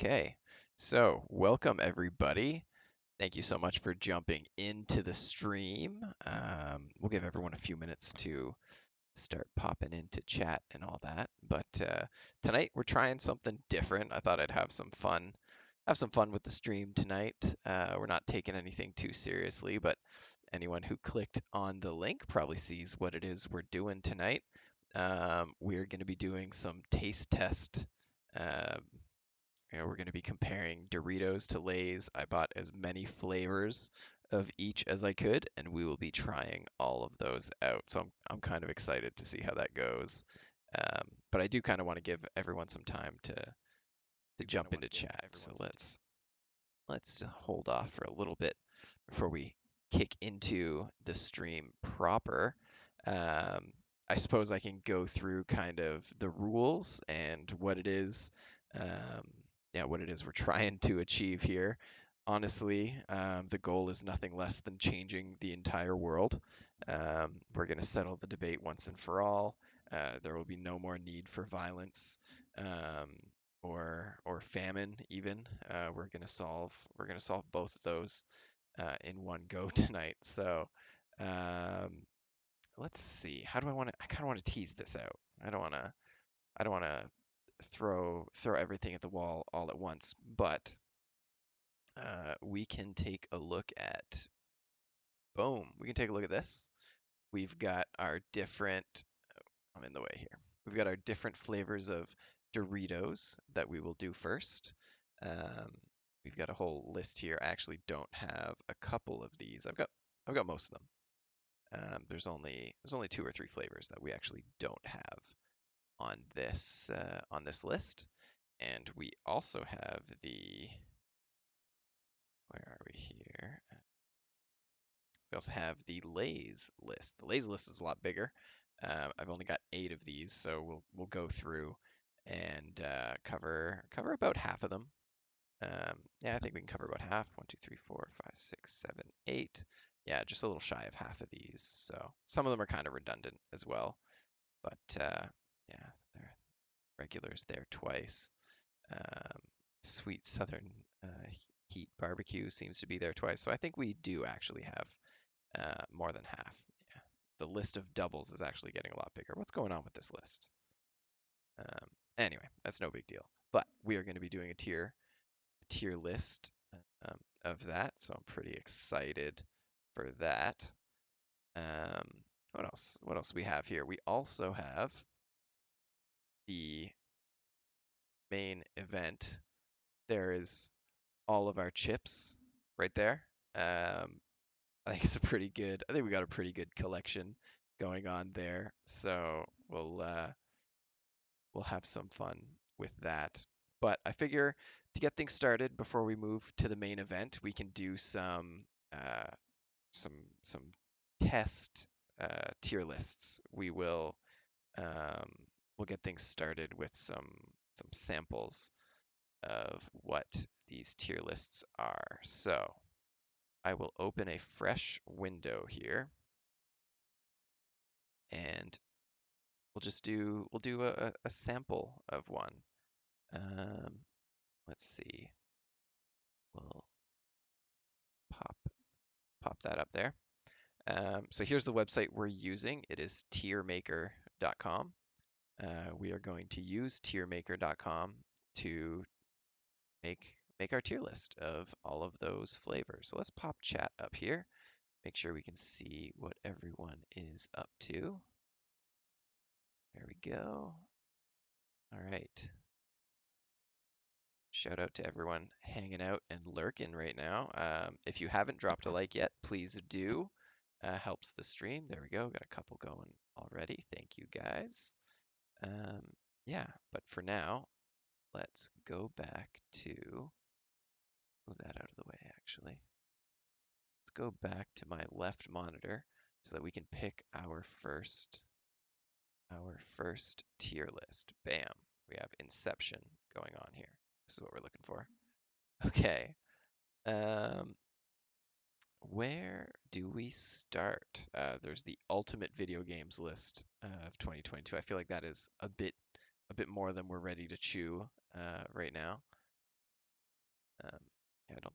Okay, so welcome everybody. Thank you so much for jumping into the stream. We'll give everyone a few minutes to start popping into chat and all that. But tonight we're trying something different. I thought I'd have some fun with the stream tonight. We're not taking anything too seriously, but anyone who clicked on the link probably sees what it is we're doing tonight. We're going to be doing some taste test. Um we're going to be comparing Doritos to Lay's. I bought as many flavors of each as I could, and we will be trying all of those out. So I'm kind of excited to see how that goes. But I do kind of want to give everyone some time to jump into chat. So let's hold off for a little bit before we kick into the stream proper. Um, I suppose I can go through kind of the rules and what it is, um, yeah, what it is we're trying to achieve here. Honestly, the goal is nothing less than changing the entire world. We're going to settle the debate once and for all. There will be no more need for violence. Um, or famine even. We're gonna solve both of those in one go tonight. So um, let's see. How do I want to? I kind of want to tease this out. I don't want to throw everything at the wall all at once. But we can take a look at. Boom. We can take a look at this. We've got our different. I'm in the way here. We've got our different flavors of Doritos that we will do first. Um, we've got a whole list here. I actually don't have a couple of these. I've got most of them. There's only two or three flavors that we actually don't have on this list, and we also have the where are we here? We also have the Lay's list. The Lay's list is a lot bigger. I've only got 8 of these, so we'll go through and cover about half of them. Yeah, I think we can cover about half. 1, 2, 3, 4, 5, 6, 7, 8. Yeah, just a little shy of half of these. So some of them are kind of redundant as well. But yeah, they're regulars there twice. Um, Sweet Southern Heat Barbecue seems to be there twice. So I think we do actually have more than half. Yeah. The list of doubles is actually getting a lot bigger. What's going on with this list? Anyway, that's no big deal. But we are going to be doing a tier list of that, so I'm pretty excited for that. Um, what else? What else do we have here? We also have the main event. There is all of our chips right there. I think it's a pretty good. I think we got a pretty good collection going on there. So we'll have some fun with that. But I figure to get things started before we move to the main event, we can do uh, some some test tier lists. Um, we'll get things started with some samples of what these tier lists are. So I will open a fresh window here, and we'll do a sample of one. Um, let's see. We'll pop pop that up there. So here's the website we're using. It is tiermaker.com. We are going to use tiermaker.com to make our tier list of all of those flavors. So let's pop chat up here. Make sure we can see what everyone is up to. There we go. All right. Shout out to everyone hanging out and lurking right now. If you haven't dropped a like yet, please do. Helps the stream. There we go. Got a couple going already. Thank you guys. Um, yeah, but for now, let's go back to move that out of the way actually. Let's go back to my left monitor so that we can pick our first tier list. Bam. We have Inception going on here. This is what we're looking for. Okay. Um, where do we start? There's the ultimate video games list of 2022. I feel like that is a bit more than we're ready to chew right now.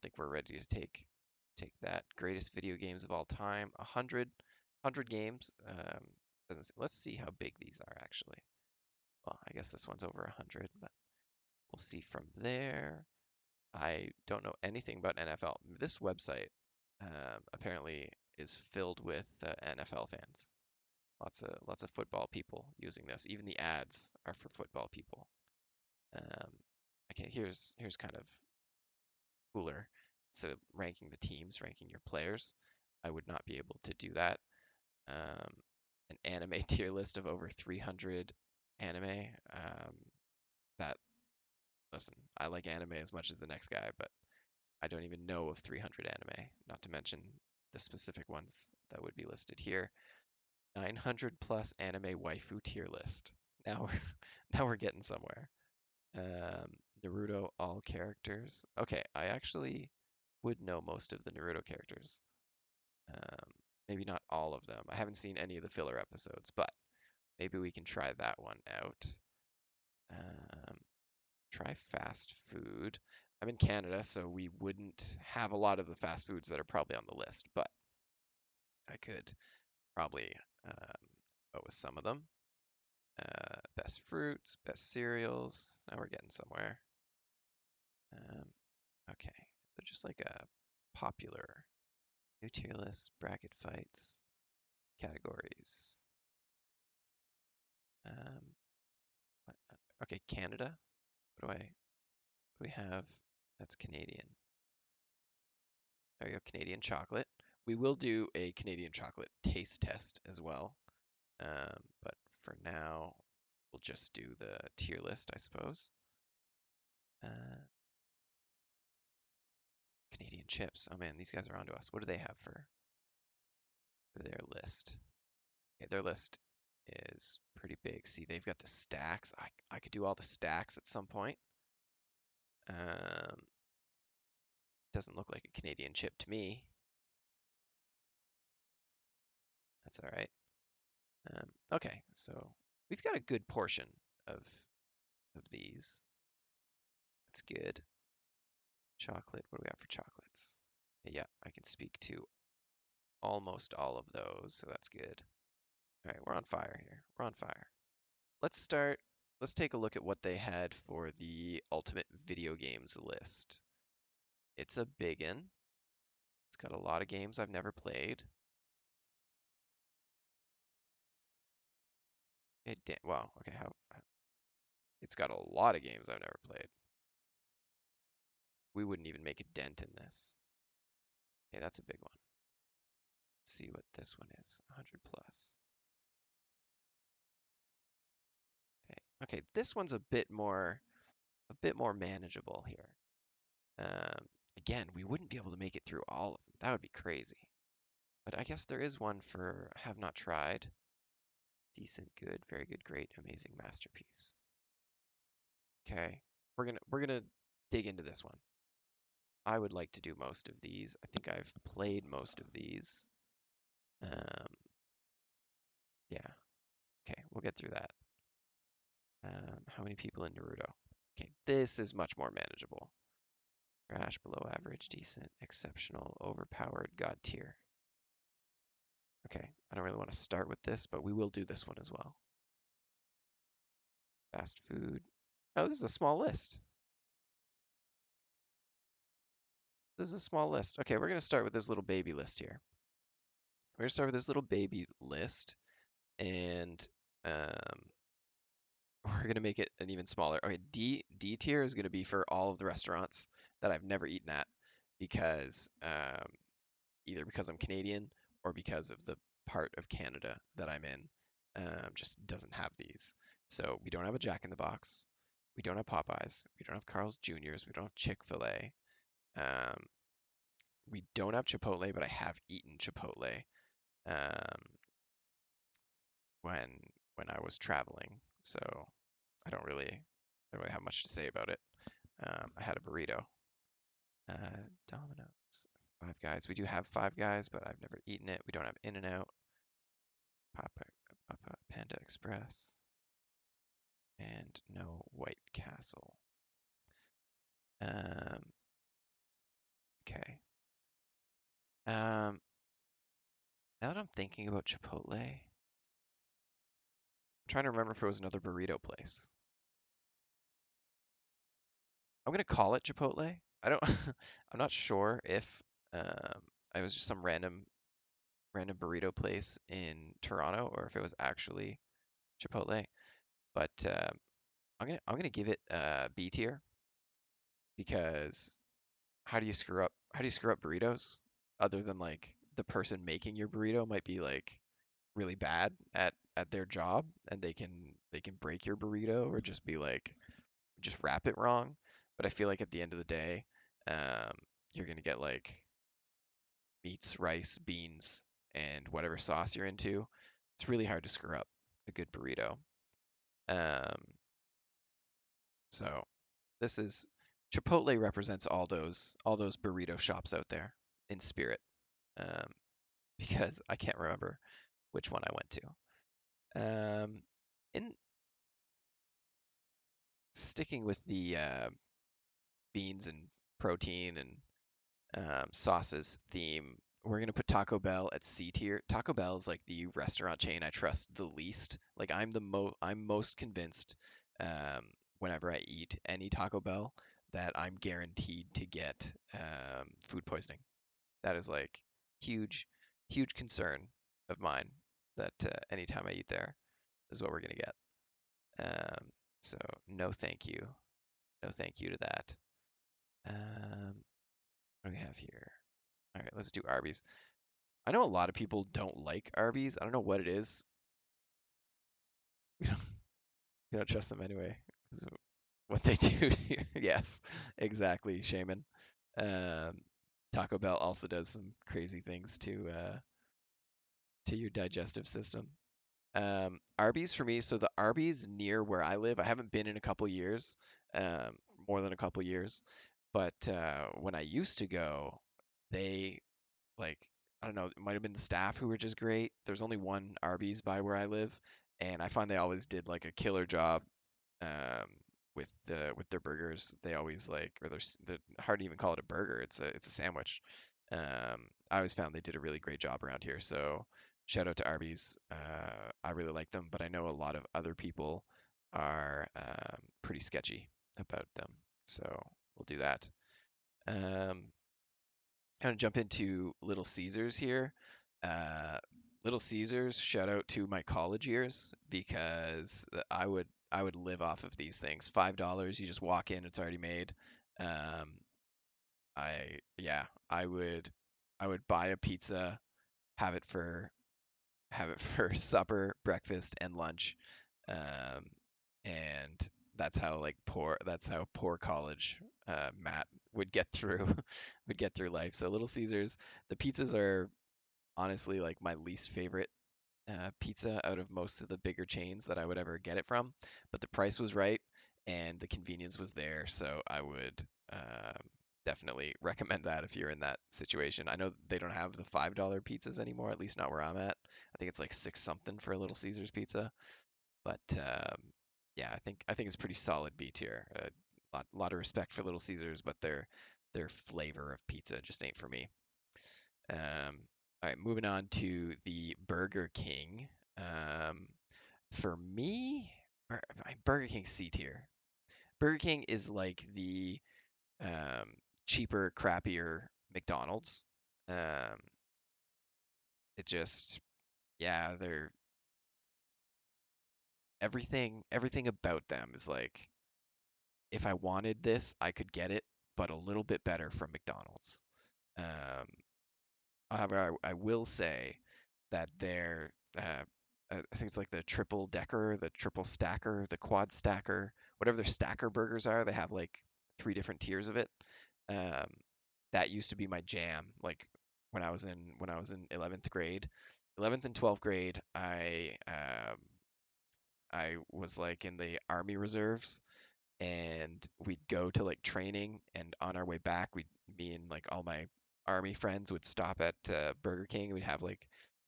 think we're ready to take that. Greatest video games of all time, 100 games. Let's see how big these are actually. Well, I guess this one's over 100, but we'll see from there. I don't know anything about NFL. This website apparently is filled with NFL fans. Lots of football people using this. Even the ads are for football people. Um, okay, here's kind of cooler. Instead of ranking the teams, ranking your players, I would not be able to do that. Um, an anime tier list of over 300 anime. That Listen, I like anime as much as the next guy, but I don't even know of 300 anime, not to mention the specific ones that would be listed here. 900 plus anime waifu tier list. Now we're now we're getting somewhere. Naruto all characters. Okay, I actually would know most of the Naruto characters. Um, Maybe not all of them. I haven't seen any of the filler episodes, but maybe we can try that one out. Um, Try fast food. I'm in Canada, so we wouldn't have a lot of the fast foods that are probably on the list, but I could probably go with some of them. Best fruits, best cereals. Now we're getting somewhere. Um, okay, so just like a popular new tier list, bracket fights, categories. Um, okay, Canada. What do we have? That's Canadian. There you go, Canadian chocolate. We will do a Canadian chocolate taste test as well. But for now, we'll just do the tier list, I suppose. Uh, Canadian chips. Oh man, these guys are onto us. What do they have for their list? Okay, their list is pretty big. See, they've got the stacks. I could do all the stacks at some point. Um, doesn't look like a Canadian chip to me. That's all right. Okay, so we've got a good portion of these. That's good. Chocolate. What do we have for chocolates? Yeah, I can speak to almost all of those, so that's good. All right, we're on fire here. We're on fire. Let's start. Let's take a look at what they had for the Ultimate Video Games list. It's a big one. It's got a lot of games I've never played. Wow, okay, it's got a lot of games I've never played. We wouldn't even make a dent in this. Okay, that's a big one. Let's see what this one is. 100 plus. Okay, okay, this one's a bit more manageable here. Again, we wouldn't be able to make it through all of them. That would be crazy. But I guess there is one for have not tried. Decent, good, very good, great, amazing, masterpiece. Okay, we're gonna dig into this one. I would like to do most of these. I think I've played most of these. Um, yeah, okay, we'll get through that. How many people in Naruto? Okay, this is much more manageable. Trash, below average, decent, exceptional, overpowered, god tier. Okay, I don't really want to start with this, but we will do this one as well. Fast food. Oh, this is a small list. This is a small list. Okay, we're going to start with this little baby list here. We're going to start with this little baby list, and um, we're going to make it an even smaller. Okay, D tier is going to be for all of the restaurants that I've never eaten at, because either because I'm Canadian or because of the part of Canada that I'm in, just doesn't have these. So we don't have a Jack in the Box. We don't have Popeyes. We don't have Carl's Jr.'s. We don't have Chick-fil-A. Um, we don't have Chipotle, but I have eaten Chipotle um, when I was traveling. So I don't really have much to say about it. I had a burrito. Domino's, Five Guys. We do have Five Guys, but I've never eaten it. We don't have In-N-Out. Papa Panda Express, and no White Castle. Um, Um, Now that I'm thinking about Chipotle, I'm trying to remember if it was another burrito place. I'm gonna call it Chipotle. I don't, I'm not sure if um, it was just some random burrito place in Toronto or if it was actually Chipotle. But I'm gonna give it B tier because how do you screw up burritos other than like the person making your burrito might be like really bad at their job and they can break your burrito or just be like just wrap it wrong. But I feel like at the end of the day, um, you're gonna get like meats, rice, beans, and whatever sauce you're into. It's really hard to screw up a good burrito. Um, so this is Chipotle represents all those burrito shops out there in spirit. Um, because I can't remember which one I went to. In sticking with the beans and protein and sauces theme, we're gonna put Taco Bell at C tier. Taco Bell is like the restaurant chain I trust the least. Like I'm most convinced whenever I eat any Taco Bell that I'm guaranteed to get food poisoning. That is like huge, huge concern of mine that anytime I eat there is what we're gonna get. Um, so no thank you, no thank you to that. What do we have here? All right, let's do Arby's. I know a lot of people don't like Arby's. I don't know what it is. We don't, we don't trust them anyway. 'Cause what they do here. Yes, exactly, Shaman. Um, Taco Bell also does some crazy things to your digestive system. Arby's for me. So the Arby's near where I live, I haven't been in a couple years, um, more than a couple years. But when I used to go, they like I don't know, it might have been the staff who were just great. There's only one Arby's by where I live, and I find they always did like a killer job um, with their burgers. They always like, or they're hard to even call it a burger. It's a sandwich. I always found they did a really great job around here. So shout out to Arby's. I really like them, but I know a lot of other people are pretty sketchy about them. So we'll do that. Um, I'm gonna jump into Little Caesars here. Uh, Little Caesars, shout out to my college years because I would live off of these things. $5, you just walk in, it's already made. Um, yeah, I would buy a pizza, have it for have it for supper, breakfast, and lunch. Um, and that's how poor college Matt would get through would get through life. So Little Caesars, the pizzas are honestly like my least favorite pizza out of most of the bigger chains that I would ever get it from. But the price was right and the convenience was there, so I would um, definitely recommend that if you're in that situation. I know they don't have the $5 pizzas anymore, at least not where I'm at. I think it's like six something for a Little Caesars pizza, but yeah, I think it's pretty solid B tier. A lot of respect for Little Caesars, but their flavor of pizza just ain't for me. All right, moving on to the Burger King. Um, for me, Burger King C tier. Burger King is like the um, cheaper, crappier McDonald's. Um, it just, yeah, they're everything about them is like, if I wanted this, I could get it, but a little bit better from McDonald's. Um, However, I will say that I think it's like the triple decker, the triple stacker, the quad stacker, whatever their stacker burgers are. They have like three different tiers of it. Um, that used to be my jam. Like when I was in 11th grade, 11th and 12th grade, I was like in the Army Reserves, and we'd go to like training, and on our way back me and like all my army friends would stop at Burger King.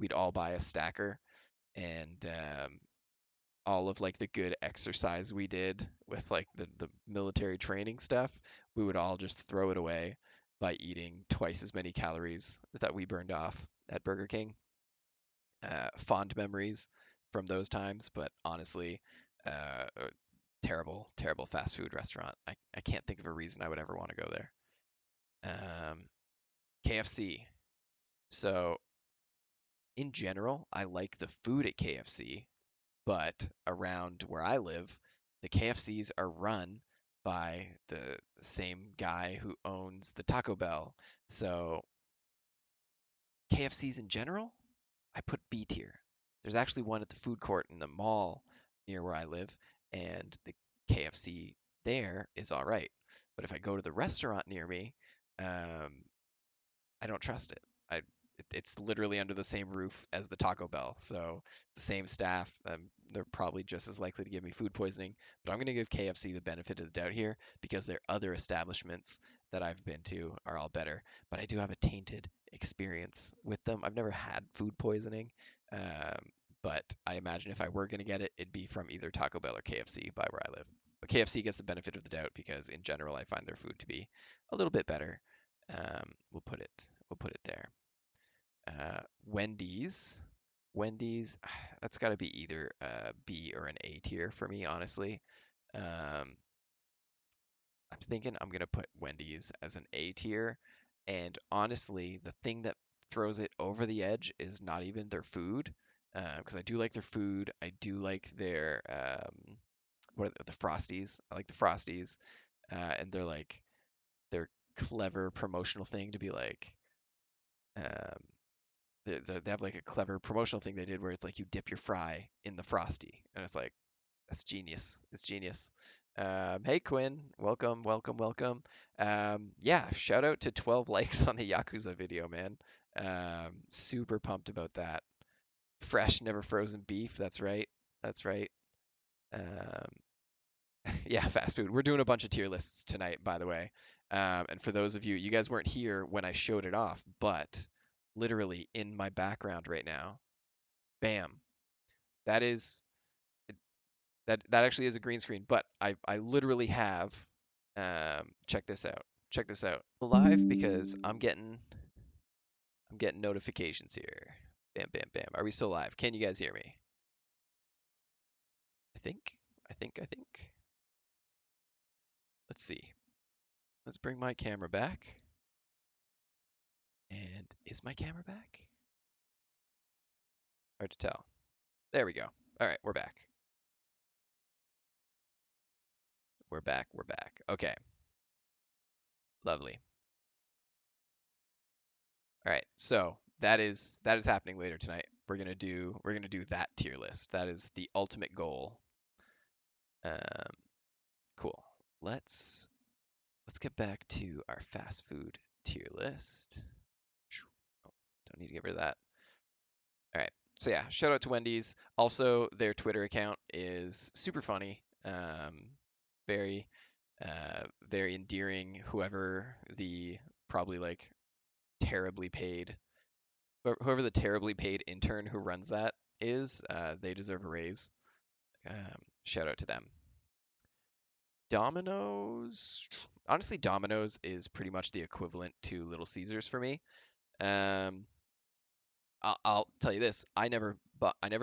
We'd all buy a stacker, and all of like the good exercise we did with like the military training stuff, we would all just throw it away, by eating twice as many calories that we burned off at Burger King. Fond memories from those times, but honestly, terrible, terrible fast food restaurant. I can't think of a reason I would ever want to go there. Um, KFC. So in general, I like the food at KFC, but around where I live, the KFCs are run by the same guy who owns the Taco Bell. So KFCs in general, I put B tier. There's actually one at the food court in the mall near where I live, and the KFC there is all right. But if I go to the restaurant near me, um, I don't trust it. It's literally under the same roof as the Taco Bell, so the same staff. They're probably just as likely to give me food poisoning. But I'm going to give KFC the benefit of the doubt here because their other establishments that I've been to are all better. But I do have a tainted experience with them. I've never had food poisoning, um, but I imagine if I were going to get it, it'd be from either Taco Bell or KFC by where I live. But KFC gets the benefit of the doubt because in general I find their food to be a little bit better. We'll put it there. Wendy's. Wendy's, that's got to be either a B or an A tier for me, honestly. Um, I'm thinking I'm gonna put Wendy's as an A tier. And honestly, the thing that throws it over the edge is not even their food, because I do like their food. I do like their what are the Frosties. I like the Frosties, and they're like their clever promotional thing to be like. Um, they have like a clever promotional thing they did where it's like you dip your fry in the frosty, and it's like that's genius. It's genius. Hey Quinn, welcome, welcome, welcome. Yeah, shout out to 12 likes on the Yakuza video, man. Super pumped about that. Fresh, never frozen beef. That's right. That's right. Um, yeah, fast food. We're doing a bunch of tier lists tonight, by the way. And for those of you, you guys weren't here when I showed it off, but literally in my background right now, bam. That is that actually is a green screen, but I literally have check this out. Check this out. Live because I'm getting notifications here. Bam bam bam. Are we still live? Can you guys hear me? I think. I think. Let's see. Let's bring my camera back. And is my camera back? Hard to tell. There we go. All right, we're back. We're back. We're back. Okay. Lovely. All right. So that is happening later tonight. We're gonna do that tier list. That is the ultimate goal. Um, cool. Let's get back to our fast food tier list. Oh, don't need to get rid of that. All right. So yeah, shout out to Wendy's. Also, their Twitter account is super funny. Very very endearing. Whoever the probably like terribly paid, whoever the terribly paid intern who runs that is, they deserve a raise. Shout out to them. Domino's, honestly, Domino's is pretty much the equivalent to Little Caesars for me. Um, I'll tell you this: I never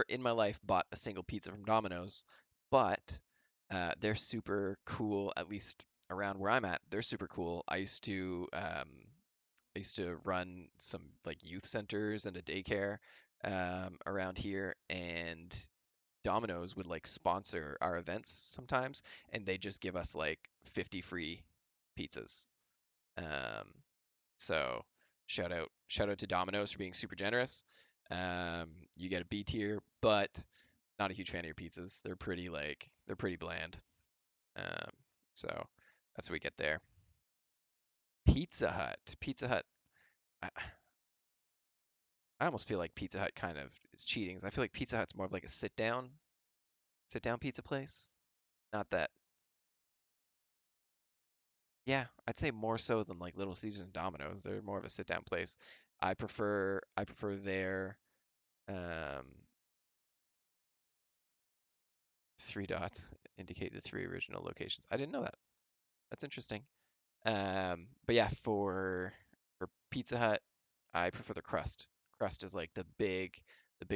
in my life bought a single pizza from Domino's, but they're super cool. At least around where I'm at, they're super cool. I used to run some like youth centers and a daycare around here, and Domino's would like sponsor our events sometimes, and they just give us like 50 free pizzas. Um, so shout out to Domino's for being super generous. You get a B tier, but not a huge fan of your pizzas. They're pretty bland. Um, so that's what we get there. Pizza Hut. Pizza Hut. I, I almost feel like Pizza Hut kind of is cheating. 'Cause I feel like Pizza Hut's more of like a sit down pizza place. Not that. Yeah, I'd say more so than like Little Caesars and Domino's. They're more of a sit down place. I prefer their um, three dots indicate the three original locations. I didn't know that. That's interesting. But yeah, for Pizza Hut, I prefer the crust. Crust is like the big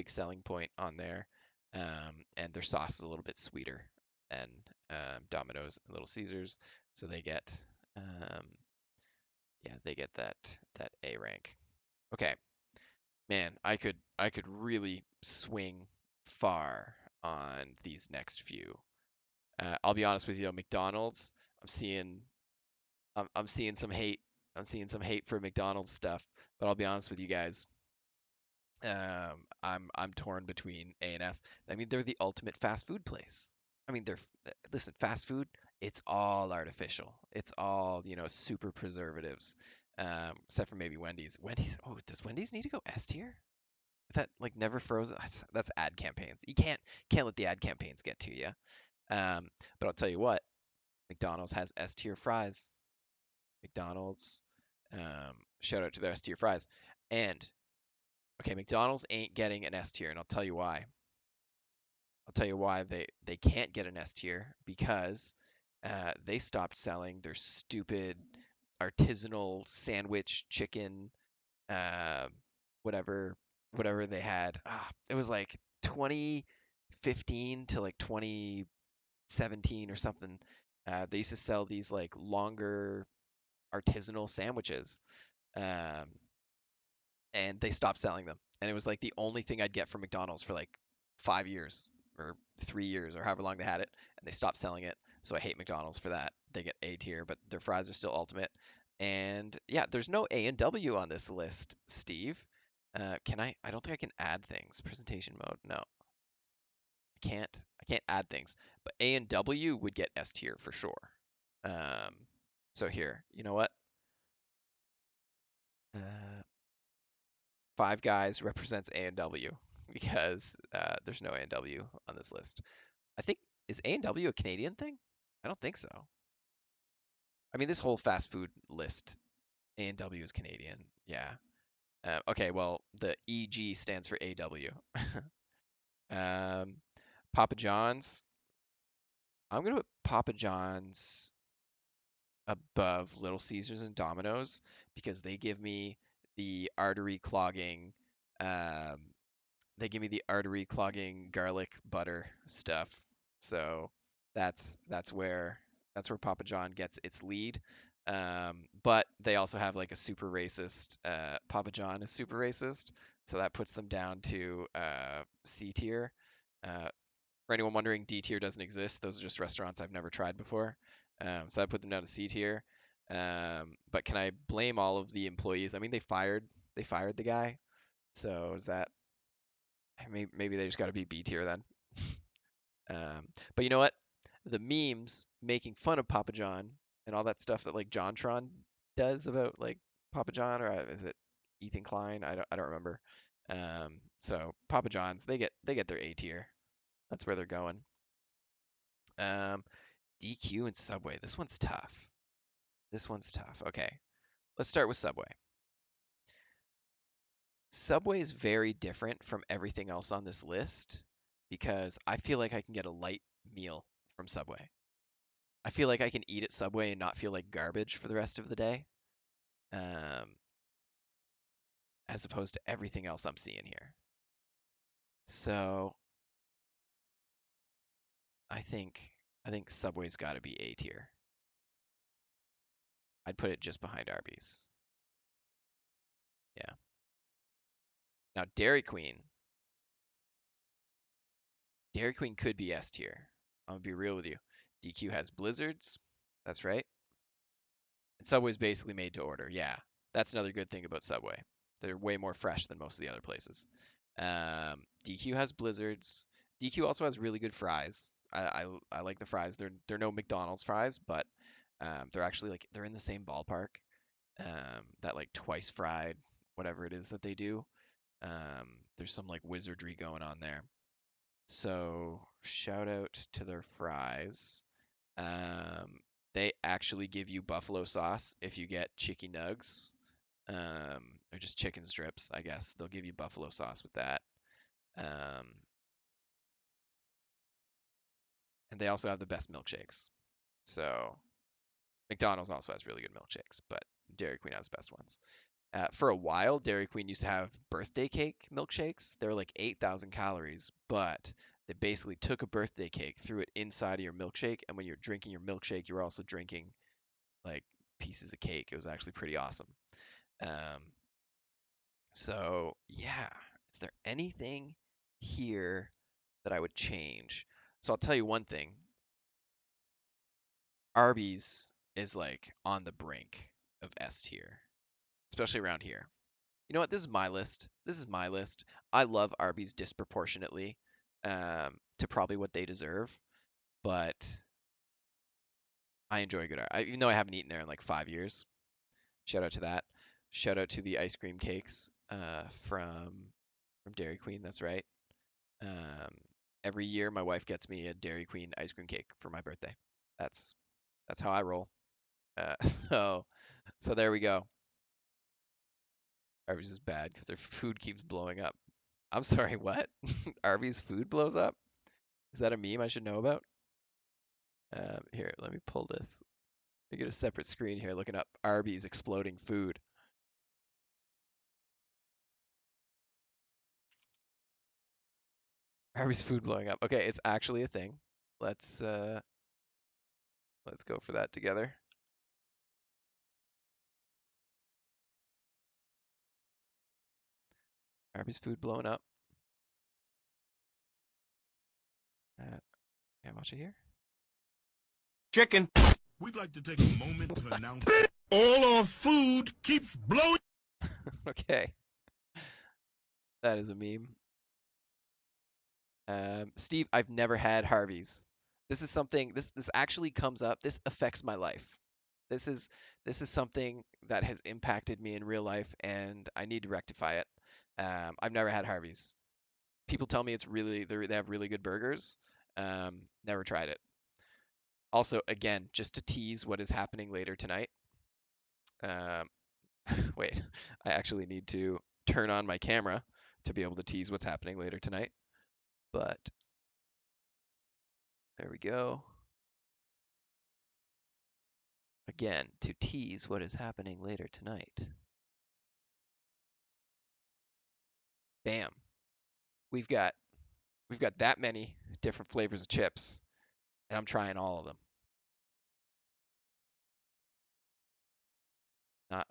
selling point on there. And their sauce is a little bit sweeter than Domino's and Little Caesars, so um, they get that A rank. Okay, man, I could really swing far on these next few. I'll be honest with you, McDonald's, I'm seeing I'm seeing some hate. I'm seeing some hate for McDonald's stuff, but I'll be honest with you guys. I'm torn between A and S. I mean, they're the ultimate fast food place. I mean, listen, fast food, it's all artificial. It's all, super preservatives. Except for maybe Wendy's. Oh, does Wendy's need to go S tier? Is that like never frozen? That's ad campaigns. You can't let the ad campaigns get to you. Um, but I'll tell you what, McDonald's has S tier fries. McDonald's, shout out to their S tier fries. And okay, McDonald's ain't getting an S tier, and I'll tell you why. I'll tell you why they can't get an S tier because they stopped selling their stupid artisanal sandwich chicken, uh, whatever whatever they had. It was like 2015 to like 2017 or something. They used to sell these like longer artisanal sandwiches. Um, and they stopped selling them. And it was like the only thing I'd get from McDonald's for like 5 years or 3 years or however long they had it, and they stopped selling it. So I hate McDonald's for that. They get A tier, but their fries are still ultimate. And yeah, there's no A and W on this list, Steve. Can I? I don't think I can add things. Presentation mode. No, I can't. I can't add things. But A and W would get S tier for sure. Um, so here, you know what? Uh, Five Guys represents A&W because there's no A&W on this list. I think is A&W a Canadian thing? I don't think so. I mean, this whole fast food list, A&W is Canadian. Yeah. Okay, well, the EG stands for AW. um, Papa John's. I'm gonna put Papa John's above Little Caesars and Domino's because the artery clogging um, they give me the artery clogging garlic butter stuff. So that's where Papa John gets its lead. But they also have like a super racist. Papa John is super racist, so that puts them down to C tier. Uh, for anyone wondering, D tier doesn't exist. Those are just restaurants I've never tried before. So I put them down to C tier. But can I blame all of the employees? I mean, they fired the guy. So is that maybe they just got to be B tier then. But you know what? The memes making fun of Papa John and all that stuff that like JonTron does about like Papa John, or is it Ethan Klein? I don't remember. So Papa John's they get their A tier. That's where they're going. Um, DQ and Subway. This one's tough. This one's tough. Okay, let's start with Subway. Subway is very different from everything else on this list because I feel like I can get a light meal from Subway. I feel like I can eat at Subway and not feel like garbage for the rest of the day, um, as opposed to everything else I'm seeing here. So I think I think Subway's got to be A tier. I'd put it just behind Arby's. Yeah. Now Dairy Queen could be S tier. I'm gonna be real with you. DQ has blizzards. That's right. And Subway's basically made to order. Yeah, that's another good thing about Subway. They're way more fresh than most of the other places. DQ has blizzards. DQ also has really good fries. I like the fries. They're no McDonald's fries, but they're actually like they're in the same ballpark. That like twice fried, whatever it is that they do. There's some like wizardry going on there. So shout out to their fries. Um, they actually give you buffalo sauce if you get chicken nugs, or just chicken strips, I guess. They'll give you buffalo sauce with that. Um, and they also have the best milkshakes. So McDonald's also has really good milkshakes, but Dairy Queen has the best ones. For a while, Dairy Queen used to have birthday cake milkshakes. They were like 8,000 calories, but they basically took a birthday cake, threw it inside of your milkshake, and when you're drinking your milkshake, you're also drinking like pieces of cake. It was actually pretty awesome. Um, so yeah, is there anything here that I would change? So I'll tell you one thing. Arby's is like on the brink of S tier, especially around here. You know what? This is my list. This is my list. I love Arby's disproportionately to probably what they deserve, but I enjoy good even though I haven't eaten there in like 5 years. Shout out to that. Shout out to the ice cream cakes from Dairy Queen. That's right. Um, every year, my wife gets me a Dairy Queen ice cream cake for my birthday. That's that's how I roll. So there we go. Arby's is bad because their food keeps blowing up. I'm sorry, what? Arby's food blows up? Is that a meme I should know about? Here, let me pull this. Let me get a separate screen here looking up Arby's exploding food. Arby's food blowing up. Okay, it's actually a thing. Let's uh let's go for that together. Arby's food blowing up. Yeah, watch it here. Chicken. We'd like to take a moment to announce that all our food keeps blowing. Okay, that is a meme. Steve, I've never had Harvey's. This is something. This actually comes up. This affects my life. This is this is something that has impacted me in real life, and I need to rectify it. I've never had Harvey's. People tell me it's really they have really good burgers. Never tried it. Also, again, just to tease what is happening later tonight. Um, wait, I actually need to turn on my camera to be able to tease what's happening later tonight. But there we go. Again, to tease what is happening later tonight. Bam. We've got we've got that many different flavors of chips, and I'm trying all of them. Not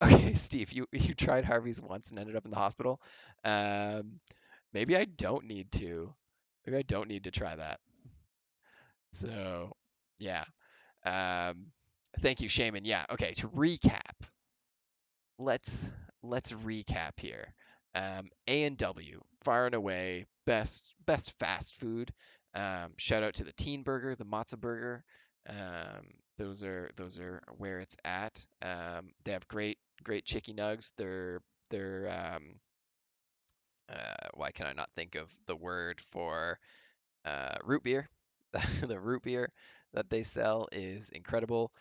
okay, Steve. You tried Harvey's once and ended up in the hospital. Um, maybe I don't need to. Maybe I don't need to try that. So, yeah. Um, thank you, Shaman. Yeah. Okay. To recap, let's let's recap here. A&W, far and away best fast food. Shout out to the Teen Burger, the Matzo Burger. Those are where it's at. They have great chicky nugs. They're why can I not think of the word for root beer? The root beer that they sell is incredible,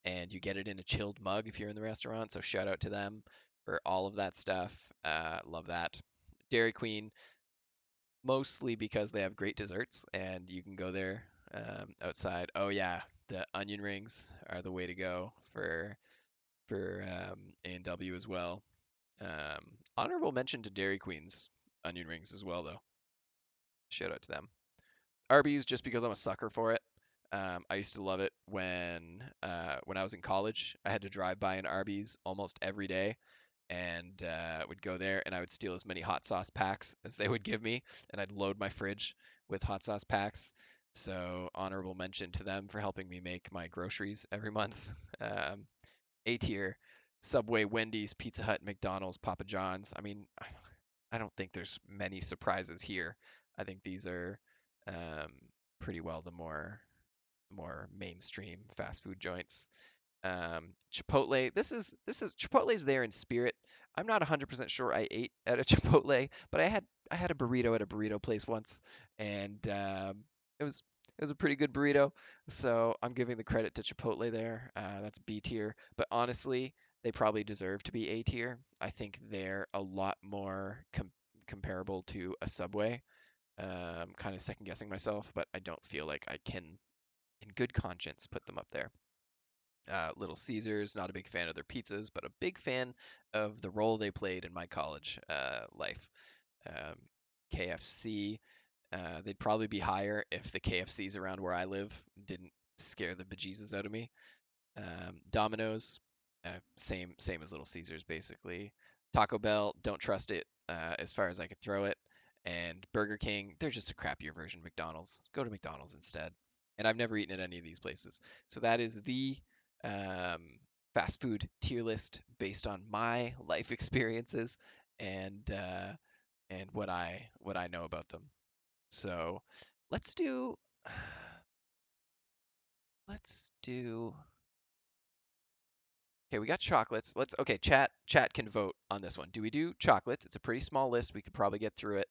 and you get it in a chilled mug if you're in the restaurant. So shout out to them for all of that stuff. Love that. Dairy Queen, mostly because they have great desserts and you can go there outside. Oh yeah, the onion rings are the way to go for A&W as well. Honorable mention to Dairy Queen's onion rings as well though. Shout out to them. Arby's just because I'm a sucker for it. I used to love it when I was in college. I had to drive by an Arby's almost every day, and would go there and I would steal as many hot sauce packs as they would give me, and I'd load my fridge with hot sauce packs. So honorable mention to them for helping me make my groceries every month. Um, A tier, Subway, Wendy's, Pizza Hut, McDonald's, Papa John's. I mean, I don't think there's many surprises here. I think these are um, pretty well the more mainstream fast food joints. Chipotle. This is Chipotle's there in spirit. I'm not 100% sure I ate at a Chipotle, but I had a burrito at a burrito place once, and it was it was a pretty good burrito. So I'm giving the credit to Chipotle there. That's B tier, but honestly, they probably deserve to be A tier. I think they're a lot more comparable to a Subway. Kind of second guessing myself, but I don't feel like I can, in good conscience, put them up there. Little Caesars, not a big fan of their pizzas, but a big fan of the role they played in my college life. Um, KFC, they'd probably be higher if the KFCs around where I live didn't scare the bejesus out of me. Domino's, same as Little Caesars basically. Taco Bell, don't trust it as far as I could throw it. And Burger King, they're just a crappier version of McDonald's. Go to McDonald's instead. And I've never eaten at any of these places. So that is the um, fast food tier list based on my life experiences and what I know about them. So let's do let's do Okay, we got chocolates. Okay, chat can vote on this one. Do we do chocolates? It's a pretty small list. We could probably get through it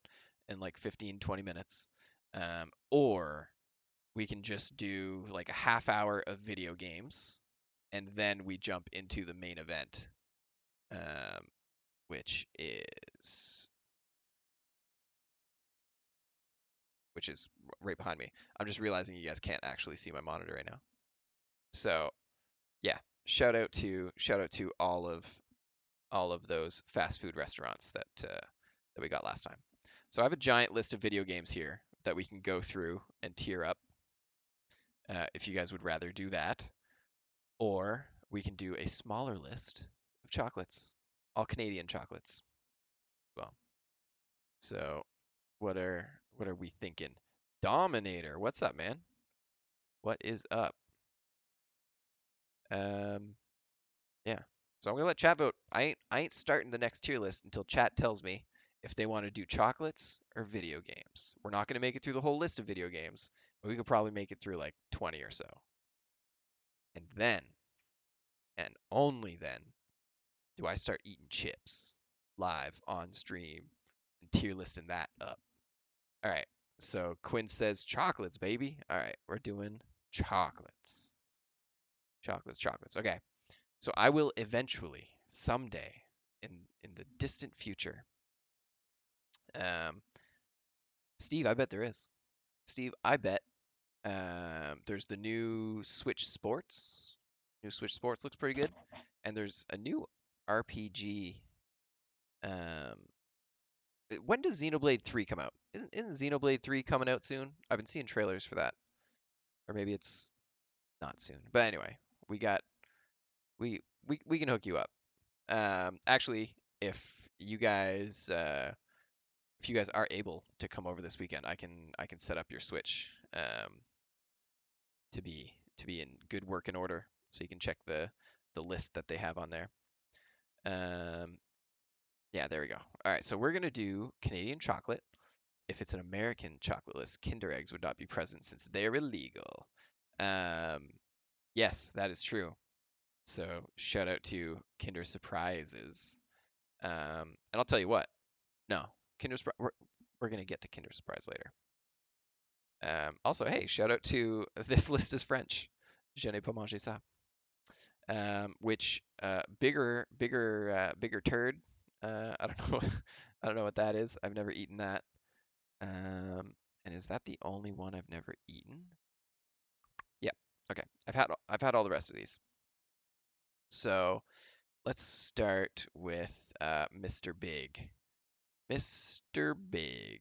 in like 15, 20 minutes. Or we can just do like a half hour of video games and then we jump into the main event, um, which is which is right behind me. I'm just realizing you guys can't actually see my monitor right now. So, yeah, shout out to all of those fast food restaurants that we got last time. So I have a giant list of video games here that we can go through and tier up if you guys would rather do that, or we can do a smaller list of chocolates, all Canadian chocolates. Well, so what are we thinking? Dominator, what's up, man? What is up? Um, Yeah. So I'm gonna let chat vote. I ain't starting the next tier list until chat tells me if they want to do chocolates or video games. We're not gonna make it through the whole list of video games, but we could probably make it through like 20 or so. And then, and only then, do I start eating chips live on stream and tier listing that up. All right. So Quinn says chocolates, baby. All right, we're doing chocolates. Chocolates. Okay. So I will eventually, someday, in the distant future, um, Steve, I bet there is. Steve, I bet there's the new Switch Sports. New Switch Sports looks pretty good, and there's a new RPG. Um, when does Xenoblade 3 come out? Isn't Xenoblade 3 coming out soon? I've been seeing trailers for that, or maybe it's not soon. But anyway, we got we can hook you up. Actually, if you guys if you guys are able to come over this weekend, I can set up your Switch to be in good working order, so you can check the list that they have on there. Um, yeah, there we go. All right, so we're gonna do Canadian chocolate. If it's an American chocolate list, Kinder eggs would not be present since they're illegal. Um, yes, that is true. So shout out to Kinder Surprises. And I'll tell you what, no, Kinder Surprise. We're gonna get to Kinder Surprise later. Also, hey, shout out to this list is French. Je n'ai pas mangé ça. Which bigger turd. I don't know. I don't know what that is. I've never eaten that. And is that the only one I've never eaten? Yeah. Okay. I've had all the rest of these. So let's start with Mr. Big. Mr. Big.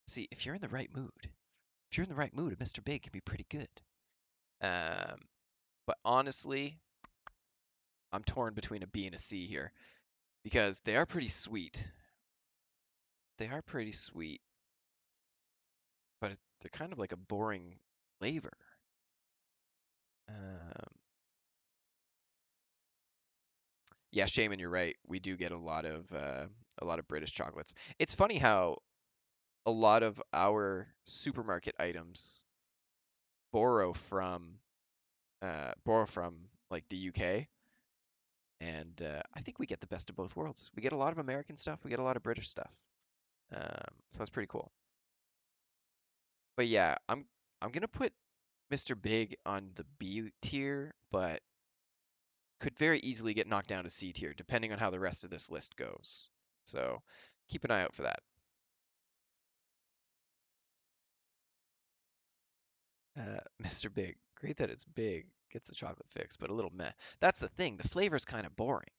See, if you're in the right mood, a Mr. Big can be pretty good. Um, but honestly, I'm torn between a B and a C here because they are pretty sweet. They are pretty sweet, but they're kind of like a boring flavor. Um, yeah, Shaman, you're right. We do get a lot of British chocolates. It's funny how a lot of our supermarket items borrow from borrow from like the UK, and I think we get the best of both worlds. We get a lot of American stuff, we get a lot of British stuff. So that's pretty cool. But yeah, I'm gonna put Mr. Big on the B tier, but could very easily get knocked down to C tier, depending on how the rest of this list goes. So keep an eye out for that. Mr. Big, great that it's big. Gets the chocolate fix, but a little meh. That's the thing. The flavor's kind of boring,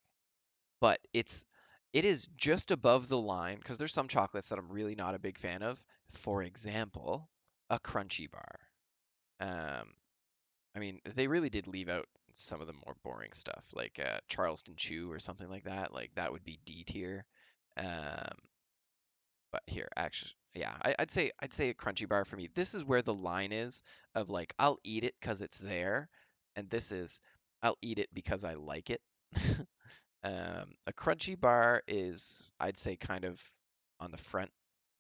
but it is just above the line because there's some chocolates that I'm really not a big fan of. For example, a crunchy bar. Um, I mean, they really did leave out some of the more boring stuff, like Charleston Chew or something like that. Like that would be D tier. Um, but here, actually, yeah, I'd say a crunchy bar for me. This is where the line is of like I'll eat it because it's there, and this is I'll eat it because I like it. A crunchy bar is, I'd say, kind of on the front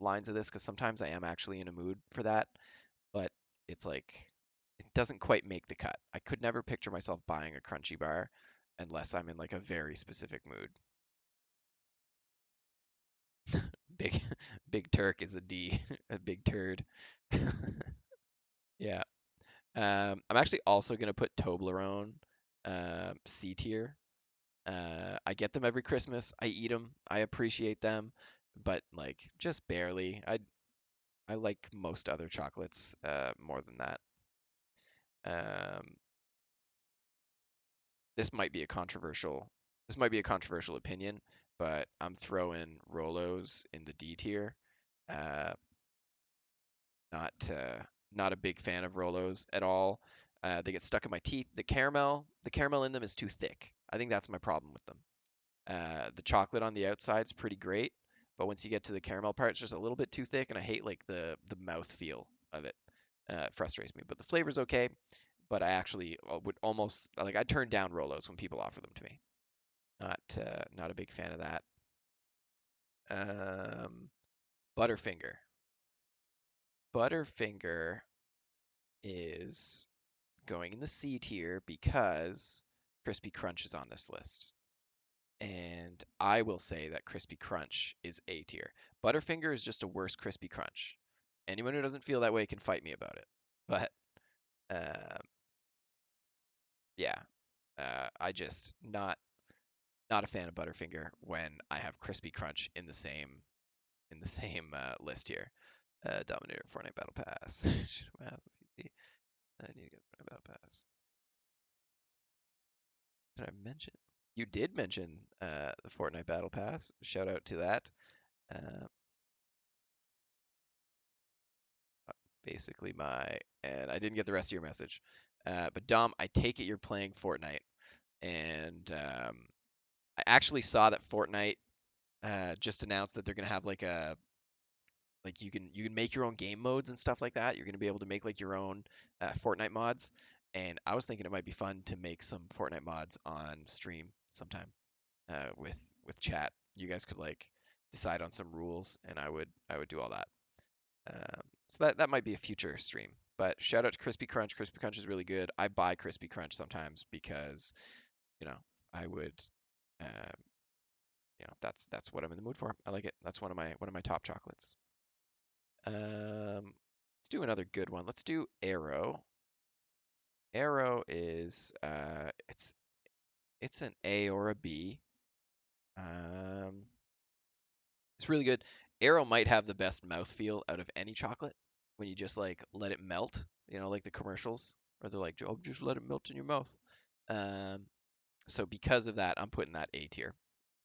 lines of this because sometimes I am actually in a mood for that, but it's like it doesn't quite make the cut. I could never picture myself buying a crunchy bar unless I'm in like a very specific mood. Big Big Turk is a D, a big turd. Yeah. I'm actually also gonna put Toblerone C tier. I get them every Christmas. I eat them. I appreciate them, but like just barely. I like most other chocolates more than that. Um, this might be a controversial this might be a controversial opinion, but I'm throwing Rolos in the D tier. Uh, not not a big fan of Rolos at all. They get stuck in my teeth. The caramel in them is too thick. I think that's my problem with them. The chocolate on the outside is pretty great, but once you get to the caramel part, it's just a little bit too thick, and I hate like the mouth feel of it. It frustrates me. But the flavor's okay. But I actually would almost like I turn down Rolos when people offer them to me. Not a big fan of that. Um, Butterfinger. Butterfinger is going in the C tier because Crispy Crunch is on this list. And I will say that Crispy Crunch is A tier. Butterfinger is just a worse Crispy Crunch. Anyone who doesn't feel that way can fight me about it. But uh, yeah, I just not a fan of Butterfinger when I have Crispy Crunch in the same list here. Dominator Fortnite Battle Pass. I need to get Fortnite Battle Pass. Did I mention? You did mention the Fortnite Battle Pass. Shout out to that. Uh, basically and I didn't get the rest of your message. But Dom, I take it you're playing Fortnite, and I actually saw that Fortnite just announced that they're gonna have like you can make your own game modes and stuff like that. You're gonna be able to make like your own Fortnite mods, and I was thinking it might be fun to make some Fortnite mods on stream sometime with chat. You guys could like decide on some rules, and I would do all that. So that might be a future stream. But shout out to Crispy Crunch. Crispy Crunch is really good. I buy Crispy Crunch sometimes because you know I would uh, that's what I'm in the mood for. I like it. That's one of my top chocolates. Let's do another good one. Let's do Arrow. Arrow is it's an A or a B. Um, it's really good. Arrow might have the best mouthfeel out of any chocolate when you just like let it melt, like the commercials where they're like, "Oh, just let it melt in your mouth." Um, so because of that, I'm putting that A tier.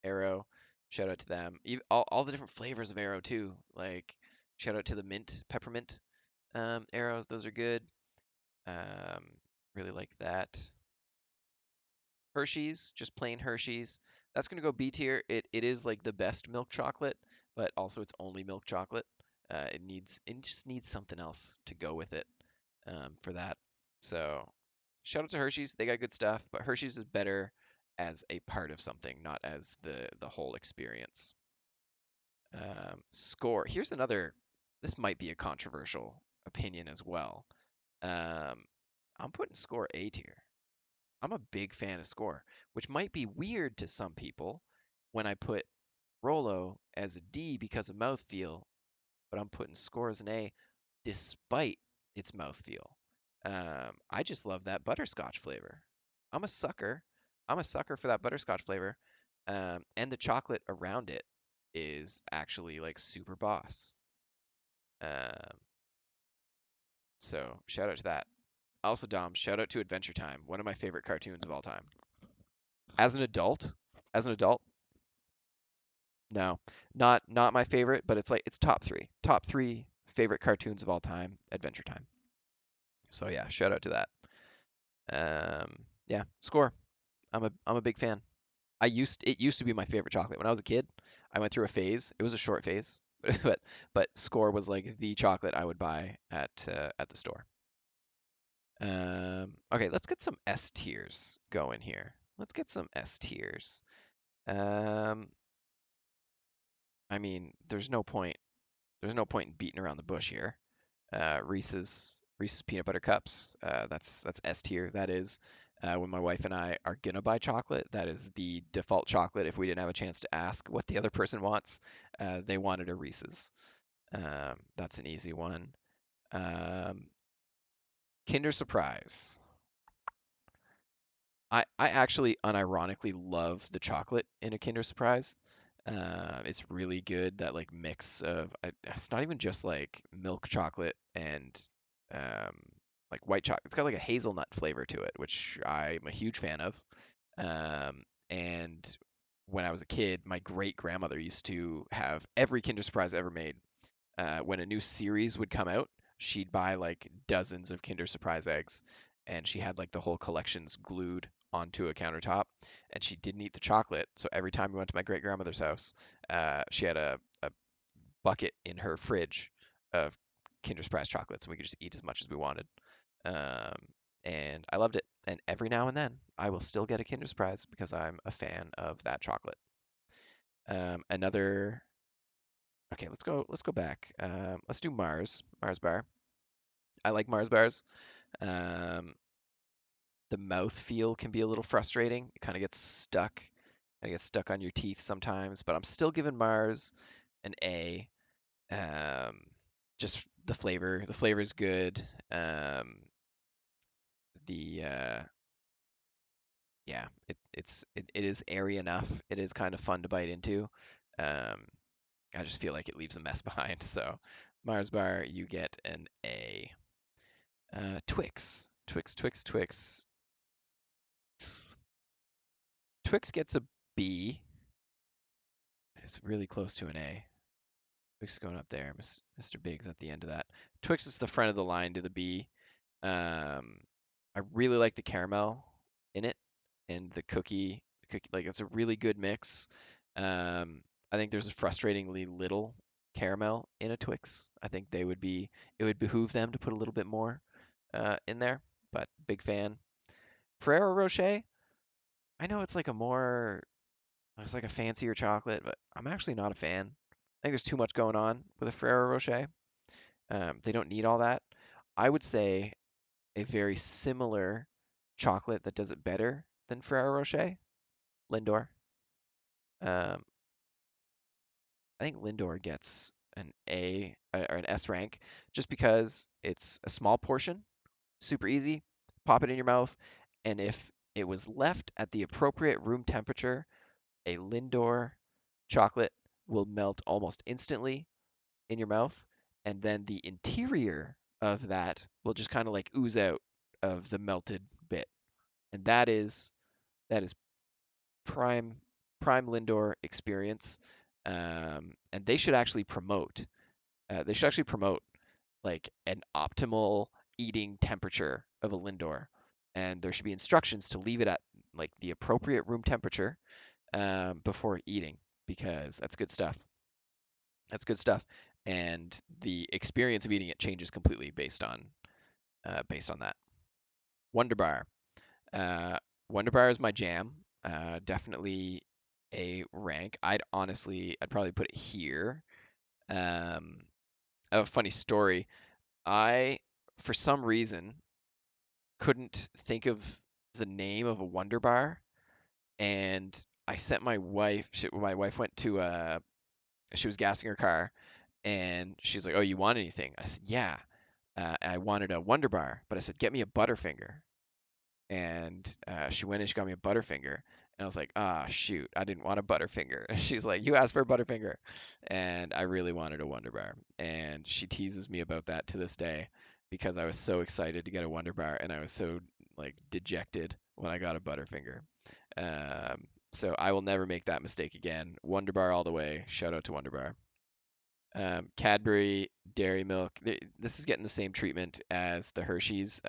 Arrow, shout out to them. All the different flavors of Arrow too. Like shout out to the mint, peppermint arrows. Those are good. Um, really like that. Hershey's, just plain Hershey's. That's gonna go B tier. It is like the best milk chocolate, but also it's only milk chocolate. It just needs something else to go with it for that. So shout out to Hershey's. They got good stuff, but Hershey's is better as a part of something, not as the whole experience. Score. Here's another. This might be a controversial opinion as well. Um, I'm putting Score A tier. I'm a big fan of Score, which might be weird to some people when I put Rolo as a D because of mouthfeel, but I'm putting Score as an A despite its mouthfeel. I just love that butterscotch flavor. I'm a sucker. I'm a sucker for that butterscotch flavor. And the chocolate around it is actually like super boss. Um, so shout out to that. Also, Dom, shout out to Adventure Time, one of my favorite cartoons of all time. As an adult, as an adult, no, not my favorite, but it's like it's top three favorite cartoons of all time. Adventure Time. So yeah, shout out to that. Yeah, score. I'm a big fan. It used to be my favorite chocolate when I was a kid. I went through a phase. It was a short phase, but Score was like the chocolate I would buy at the store. Okay, let's get some S tiers going here. Let's get some S tiers. Um, I mean, there's no point in beating around the bush here. Reese's peanut butter cups. That's S tier. That is when my wife and I are gonna buy chocolate. That is the default chocolate. If we didn't have a chance to ask what the other person wants, they wanted a Reese's. That's an easy one. Um, Kinder Surprise. I actually unironically love the chocolate in a Kinder Surprise. It's really good, that like mix of it's not even just like milk chocolate and um, like white chocolate. It's got like a hazelnut flavor to it, which I'm a huge fan of. And when I was a kid, my great grandmother used to have every Kinder Surprise ever made. When a new series would come out, she'd buy like dozens of Kinder Surprise eggs, and she had like the whole collections glued onto a countertop, and she didn't eat the chocolate. So every time we went to my great grandmother's house, she had a bucket in her fridge of Kinder Surprise chocolates, and we could just eat as much as we wanted. Um, and I loved it. And every now and then, I will still get a Kinder Surprise because I'm a fan of that chocolate. Another Okay, let's go back. Let's do Mars bar. I like Mars bars. Um, the mouth feel can be a little frustrating. It kind of gets stuck. Kind of gets stuck on your teeth sometimes, but I'm still giving Mars an A. Um, just the flavor. The flavor is good. The Yeah, it is airy enough. It is kind of fun to bite into. Um, I just feel like it leaves a mess behind. So Mars bar, you get an A. Twix. Twix gets a B. It's really close to an A. Twix is going up there. Mr. Big's at the end of that. Twix is the front of the line to the B. Um, I really like the caramel in it and the cookie like it's a really good mix. Um, I think there's a frustratingly little caramel in a Twix. I think it would behoove them to put a little bit more in there, but big fan. Ferrero Rocher, I know it's like a fancier chocolate, but I'm actually not a fan. I think there's too much going on with a Ferrero Rocher. They don't need all that. I would say a very similar chocolate that does it better than Ferrero Rocher, Lindor. Um, I think Lindor gets an A or an S rank just because it's a small portion, super easy, pop it in your mouth, and if it was left at the appropriate room temperature, a Lindor chocolate will melt almost instantly in your mouth, and then the interior of that will just kind of like ooze out of the melted bit. And that is prime prime Lindor experience. And they should actually promote like an optimal eating temperature of a Lindor, and there should be instructions to leave it at like the appropriate room temperature before eating, because that's good stuff. That's good stuff. And the experience of eating it changes completely based on that. Wonder Bar. Uh, Wonder Bar is my jam. Definitely a rank. I'd probably put it here. Um, I have a funny story. I, for some reason, couldn't think of the name of a Wonder Bar, and I sent my wife. My wife went to she was gassing her car, and she's like, "Oh, you want anything?" I said, "Yeah." I wanted a Wonder Bar, but I said, "Get me a Butterfinger." And she went and she got me a Butterfinger, and I was like, "Ah, shoot, I didn't want a Butterfinger." And she's like, "You asked for a Butterfinger," and I really wanted a Wonder Bar, and she teases me about that to this day because I was so excited to get a Wonder Bar and I was so like dejected when I got a Butterfinger. So I will never make that mistake again. Wonder Bar all the way. Shout out to Wonder Bar. Cadbury Dairy Milk. This is getting the same treatment as the Hershey's.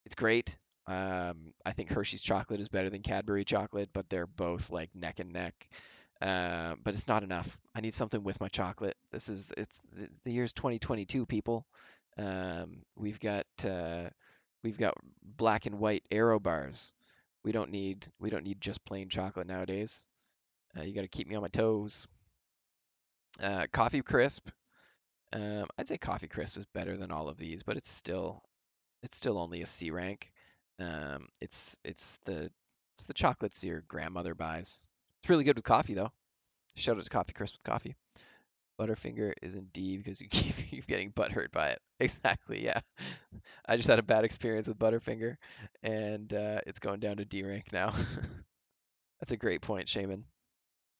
It's great. I think Hershey's chocolate is better than Cadbury chocolate, but they're both like neck and neck. But it's not enough. I need something with my chocolate. It's the year's 2022, people. We've got black and white Aero bars. We don't need just plain chocolate nowadays. You got to keep me on my toes. Coffee Crisp. I'd say Coffee Crisp is better than all of these, but it's still only a C rank. It's the chocolates your grandmother buys. It's really good with coffee though. Shout out to Coffee Crisp with coffee. Butterfinger is in D because you keep getting butt hurt by it. Exactly, yeah. I just had a bad experience with Butterfinger, and it's going down to D rank now. That's a great point, Shaman.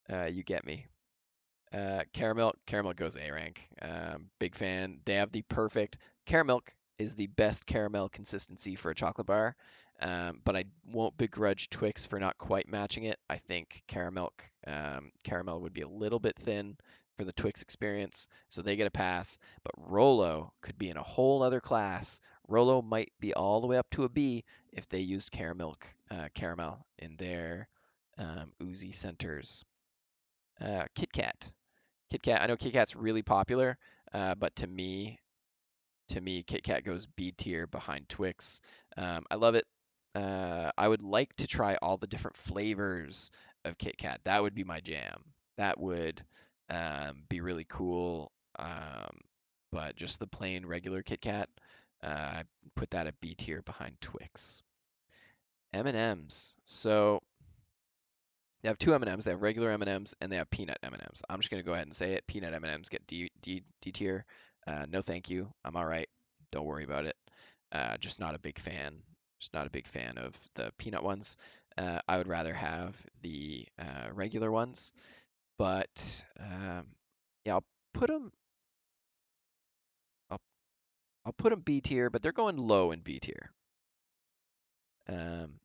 You get me. Caramel goes A rank. Big fan. They have the perfect caramel is the best caramel consistency for a chocolate bar. But I won't begrudge Twix for not quite matching it. I think caramel would be a little bit thin for the Twix experience, so they get a pass. But Rolo could be in a whole other class. Rolo might be all the way up to a B if they used caramel in their oozy centers. Kit Kat. Kit Kat. I know Kit Kat's really popular, but to me, Kit Kat goes B tier behind Twix. I love it. I would like to try all the different flavors of Kit Kat. That would be my jam. That would be really cool. But just the plain regular Kit Kat, I put that at B tier behind Twix. M&Ms. So they have two M&Ms. They have regular M&Ms and they have peanut M&Ms. I'm just gonna go ahead and say it. Peanut M&Ms get D tier. No, thank you. I'm all right. Don't worry about it. Just not a big fan. Just not a big fan of the peanut ones. I would rather have the regular ones. But yeah, put them. I'll I'll put them B tier, but they're going low in B tier. Um,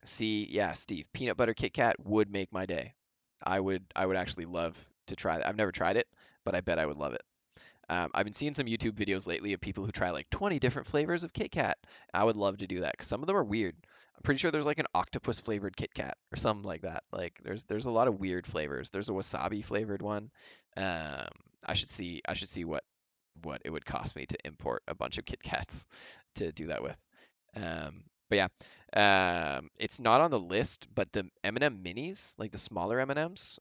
See, yeah, Steve, peanut butter Kit Kat would make my day. I would actually love to try that. I've never tried it, but I bet I would love it. I've been seeing some YouTube videos lately of people who try like 20 different flavors of Kit Kat. I would love to do that because some of them are weird. I'm pretty sure there's like an octopus flavored Kit Kat or something like that. Like there's a lot of weird flavors. There's a wasabi flavored one. Um, I should see what it would cost me to import a bunch of Kit Kats to do that with. But yeah, it's not on the list, but the M&M minis, like the smaller M&Ms,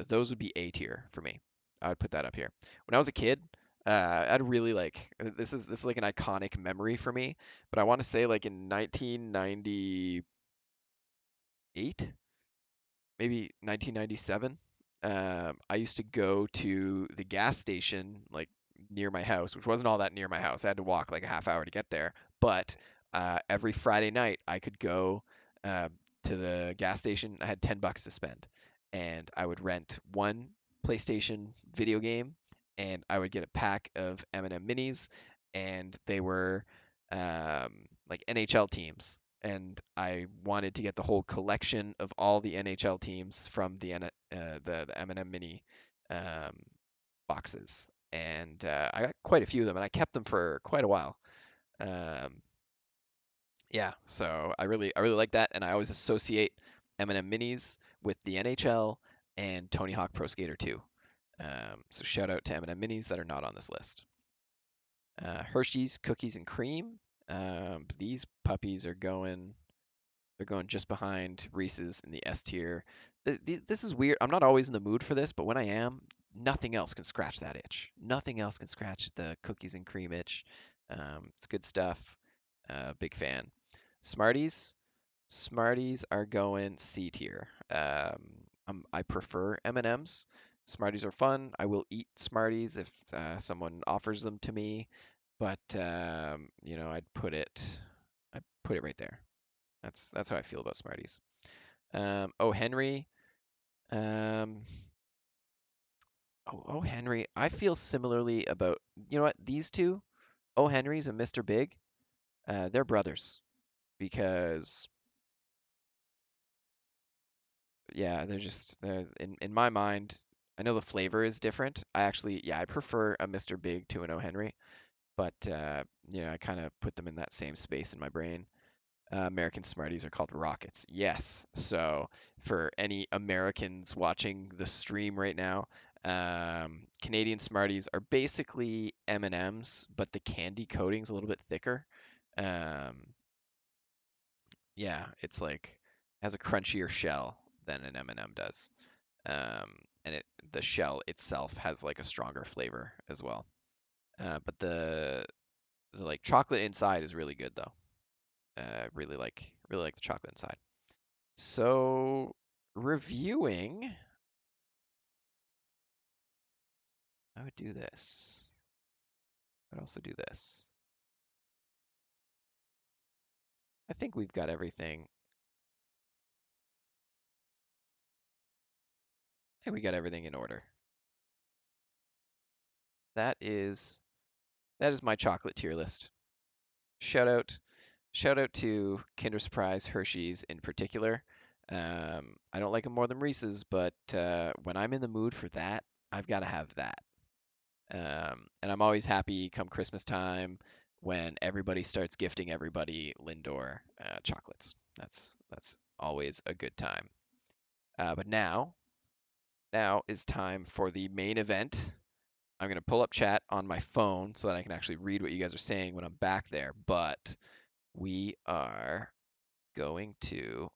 those would be A tier for me. I would put that up here. When I was a kid, I'd really like this is like an iconic memory for me, but I want to say like in 1998, maybe 1997. I used to go to the gas station like near my house, which wasn't all that near my house. I had to walk like a half hour to get there. But every Friday night, I could go uh, to the gas station. I had $10 to spend, and I would rent one PlayStation video game, and I would get a pack of M&M minis, and they were like NHL teams and I wanted to get the whole collection of all the NHL teams from the M&M Mini um, boxes, and I got quite a few of them, and I kept them for quite a while. Um, yeah, so I really like that, and I always associate M&M Minis with the NHL and Tony Hawk Pro Skater 2. So shout out to M&M Minis that are not on this list. Hershey's Cookies and Cream. These puppies are going. They're going just behind Reese's in the S tier. This is weird. I'm not always in the mood for this, but when I am, nothing else can scratch that itch. Nothing else can scratch the cookies and cream itch. It's good stuff. Big fan. Smarties. Smarties are going C tier. I prefer M&Ms. Smarties are fun. I will eat Smarties if someone offers them to me, but I'd put it right there. That's how I feel about Smarties. Oh Henry. Um, oh Henry. I feel similarly about these two. O. Henry's and Mr. Big, they're brothers because yeah, they're in my mind. I know the flavor is different. I actually, yeah, I prefer a Mr. Big to an O. Henry, but I kind of put them in that same space in my brain. American Smarties are called Rockets. Yes. So for any Americans watching the stream right now, Canadian Smarties are basically M&Ms, but the candy coating's a little bit thicker. Um, yeah, it's like has a crunchier shell than an M&M does. And the shell itself has like a stronger flavor as well. But the like chocolate inside is really good though. Really like the chocolate inside. So reviewing, I would do this. I'd also do this. I think we've got everything. I think we got everything in order. That is that is my chocolate tier list. Shout out shout out to Kinder Surprise, Hershey's in particular. I don't like them more than Reese's, but when I'm in the mood for that, I've got to have that. And I'm always happy come Christmas time when everybody starts gifting everybody Lindor chocolates. That's always a good time. But now is time for the main event. I'm gonna pull up chat on my phone so that I can actually read what you guys are saying when I'm back there. But we are going to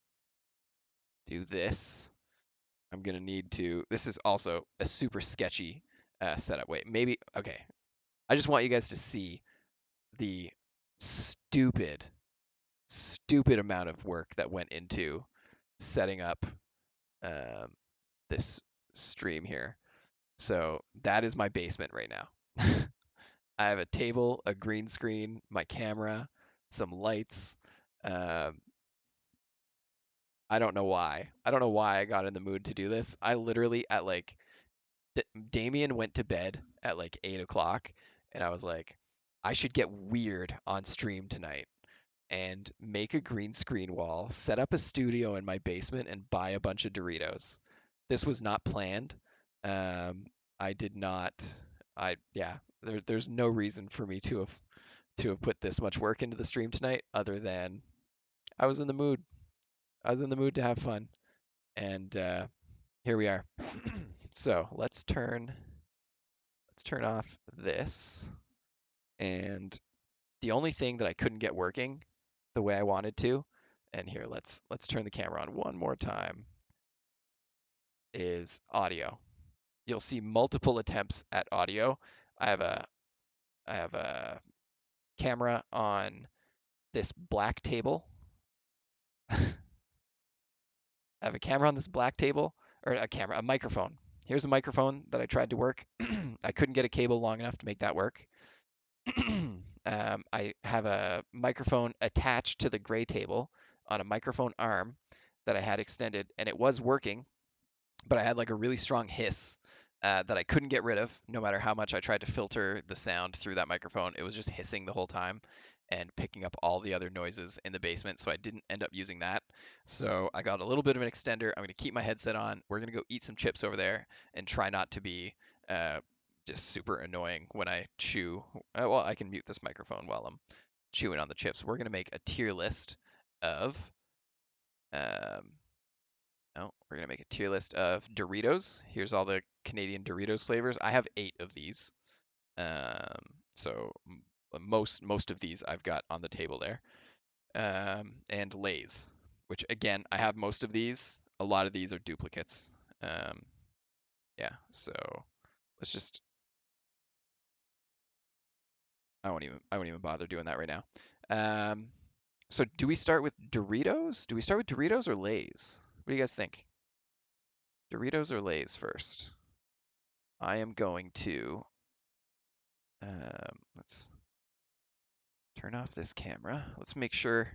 do this. I'm gonna need to. This is also a super sketchy setup. Wait, maybe okay. I just want you guys to see the stupid, stupid amount of work that went into setting up um, this stream here. So that is my basement right now. I have a table, a green screen, my camera, some lights. Um, I don't know why. I don't know why I got in the mood to do this. I literally at like Damien went to bed at like 8 o'clock, and I was like, I should get weird on stream tonight and make a green screen wall, set up a studio in my basement, and buy a bunch of Doritos. This was not planned. Um, I did not. Yeah. There's no reason for me to have put this much work into the stream tonight, other than I was in the mood. I was in the mood to have fun, and here we are. So let's turn off this, and the only thing that I couldn't get working the way I wanted to, and here let's turn the camera on one more time, is audio. You'll see multiple attempts at audio. I have a I have a camera on this black table. I have a camera on this black table, or a microphone. Here's a microphone that I tried to work. I couldn't get a cable long enough to make that work. I have a microphone attached to the gray table on a microphone arm that I had extended, and it was working, but I had like a really strong hiss that I couldn't get rid of, no matter how much I tried to filter the sound through that microphone. It was just hissing the whole time and picking up all the other noises in the basement, so I didn't end up using that. So I got a little bit of an extender. I'm going to keep my headset on. We're going to go eat some chips over there and try not to be uh, just super annoying when I chew. Well, I can mute this microphone while I'm chewing on the chips. We're going to make a tier list of um, no, we're gonna make a tier list of Doritos. Here's all the Canadian Doritos flavors. I have 8 of these. So most of these I've got on the table there. And Lay's, which again I have most of these. A lot of these are duplicates. Um, yeah. So let's just. I won't even bother doing that right now. Um, so do we start with Doritos? Do we start with Doritos or Lay's? What do you guys think? Doritos or Lay's first? I am going to let's turn off this camera. Let's make sure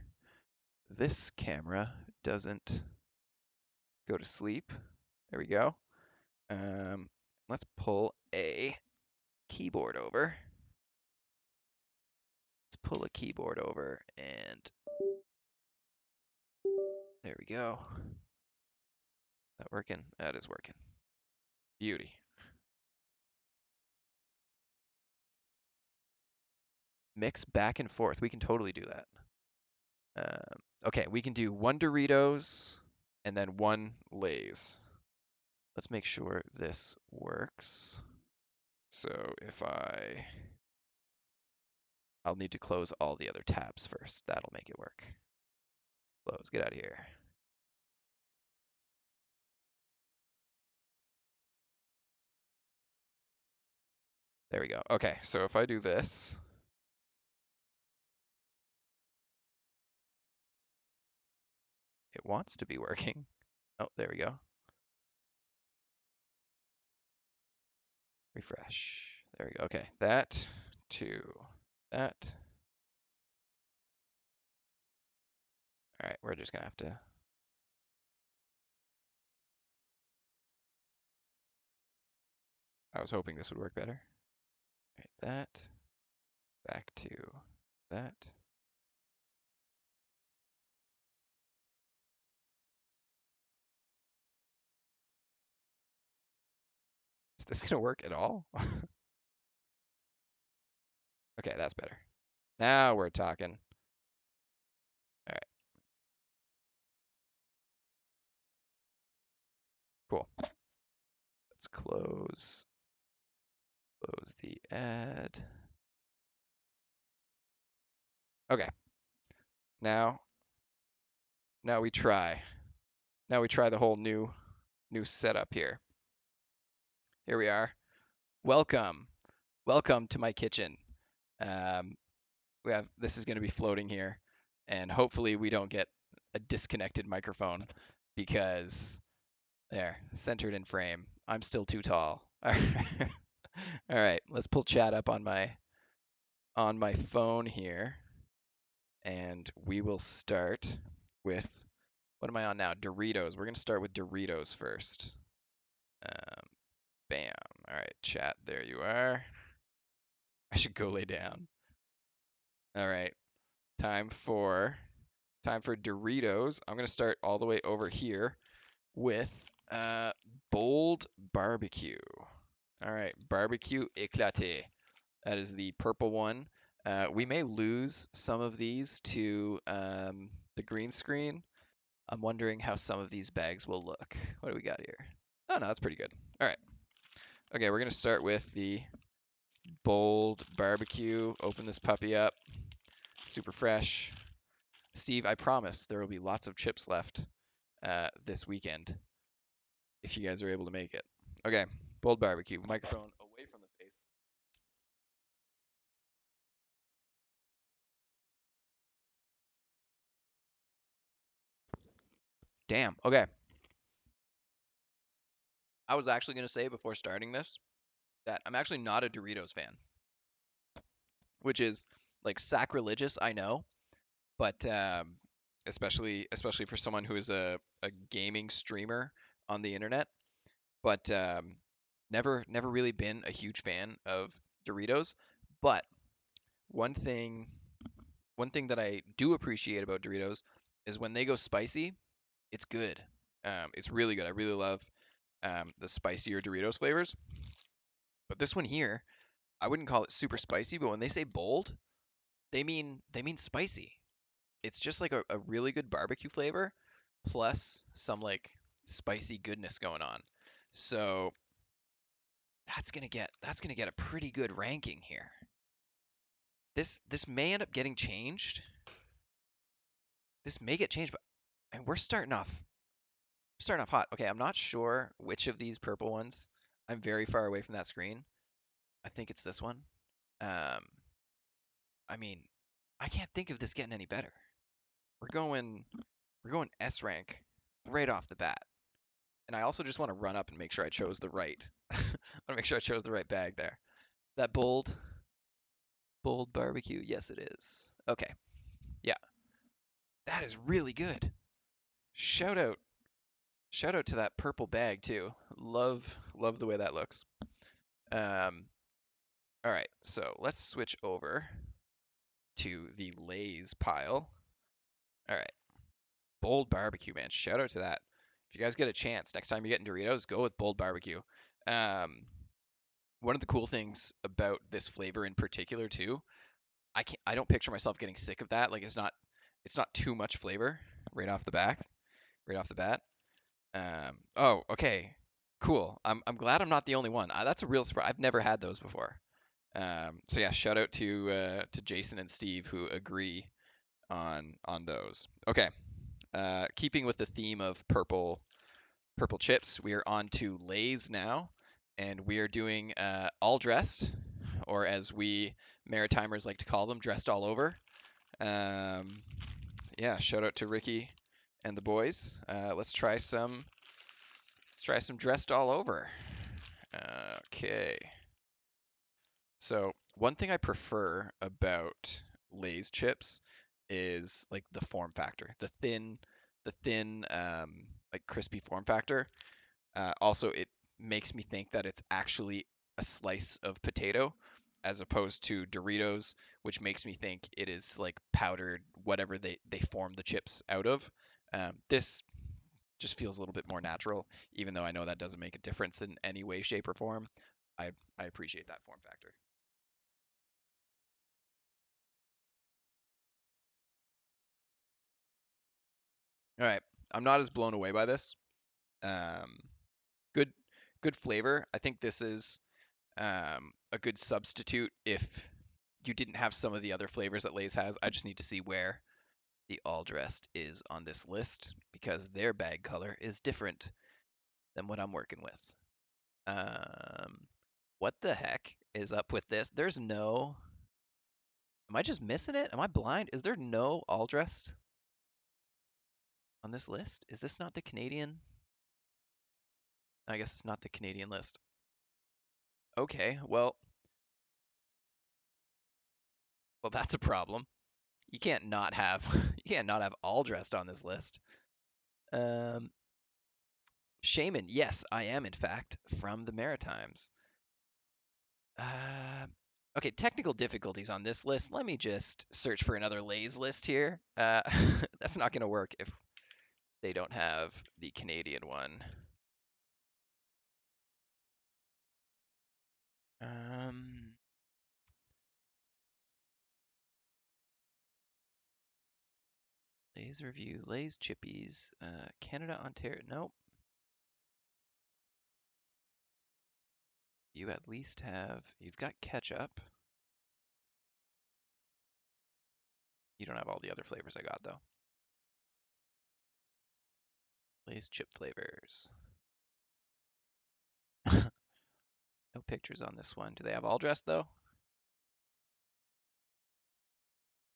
this camera doesn't go to sleep. There we go. Um, let's pull a keyboard over. Let's pull a keyboard over and there we go. That working? That is working. Beauty. Mix back and forth. We can totally do that. Okay, we can do one Doritos and then one Lay's. Let's make sure this works. So if I'll need to close all the other tabs first. That'll make it work. Close, get out of here. There we go. Okay, so if I do this, it wants to be working. Oh, there we go. Refresh. There we go. Okay, that to that. All right, we're just gonna have to. I was hoping this would work better. All right, that. Back to that. Is this gonna work at all? Okay, that's better. Now we're talking. All right, cool. Let's close the ad. Okay, now we try. Now we try the whole new setup here. Here we are. Welcome, welcome to my kitchen. Um, this is going to be floating here, and hopefully we don't get a disconnected microphone because there, centered in frame. I'm still too tall. All right, let's pull chat up on my phone here, and we will start with what am I on now? Doritos. We're gonna start with Doritos first. Um, bam. All right, chat. There you are. I should go lay down. All right, time for Doritos. I'm gonna start all the way over here with bold barbecue. All right, barbecue éclaté. That is the purple one. We may lose some of these to the green screen. I'm wondering how some of these bags will look. What do we got here? Oh no, that's pretty good. All right. Okay, we're gonna start with the bold barbecue. Open this puppy up. Super fresh. Steve, I promise there will be lots of chips left this weekend if you guys are able to make it. Okay, bold barbecue. Microphone away from the face. Damn. Okay. I was actually going to say before starting this that I'm actually not a Doritos fan, which is like sacrilegious, I know, but especially for someone who is a gaming streamer on the internet, but never really been a huge fan of Doritos. But one thing one thing that I do appreciate about Doritos is when they go spicy, it's good. It's really good. I really love the spicier Doritos flavors. But this one here, I wouldn't call it super spicy, but when they say bold, they mean spicy. It's just like a really good barbecue flavor plus some like spicy goodness going on. So that's gonna get a pretty good ranking here. This may end up getting changed. This may get changed, but and we're starting off hot. Okay, I'm not sure which of these purple ones. I'm very far away from that screen. I think it's this one. Um, I mean, I can't think of this getting any better. We're going S rank right off the bat. And I also just want to run up and make sure I chose the right. I want to make sure I chose the right bag there. That bold barbecue. Yes, it is. Okay. Yeah. That is really good. Shout out to that purple bag too. Love the way that looks. Um all right. So, let's switch over to the Lay's pile. All right, Bold Barbecue, man. Shout out to that. If you guys get a chance, next time you're getting Doritos, go with Bold Barbecue. Um, One of the cool things about this flavor in particular too, I don't picture myself getting sick of that. Like it's not too much flavor right off the right off the bat. Oh, okay, cool. I'm glad I'm not the only one. That's a real surprise. I've never had those before. So yeah, shout out to Jason and Steve who agree on those. Okay, keeping with the theme of purple chips, we are on to Lay's now, and we are doing all dressed, or as we Maritimers like to call them, dressed all over. Um, yeah, shout out to Ricky and the boys. Let's try some dressed all over. Okay. So one thing I prefer about Lay's chips is like the form factor, the thin, like crispy form factor. Also, it makes me think that it's actually a slice of potato as opposed to Doritos, which makes me think it is like powdered whatever they form the chips out of. This just feels a little bit more natural, even though I know that doesn't make a difference in any way, shape, or form. I appreciate that form factor. All right, I'm not as blown away by this. Um, good, good flavor. I think this is a good substitute if you didn't have some of the other flavors that Lay's has. I just need to see where the all dressed is on this list because their bag color is different than what I'm working with. Um, what the heck is up with this? There's no. Am I just missing it? Am I blind? Is there no all dressed on this list? Is this not the Canadian? I guess it's not the Canadian list. Okay, well, that's a problem. You can't not have you can't not have all dressed on this list. Um, Shaman, yes, I am in fact from the Maritimes. Uh, okay, technical difficulties on this list. Let me just search for another Lay's list here. That's not going to work if they don't have the Canadian one. Um, Lay's review, Lay's Chippies, Canada, Ontario. Nope. You at least you've got ketchup. You don't have all the other flavors I got though. Lay's chip flavors. No pictures on this one. Do they have all dressed though?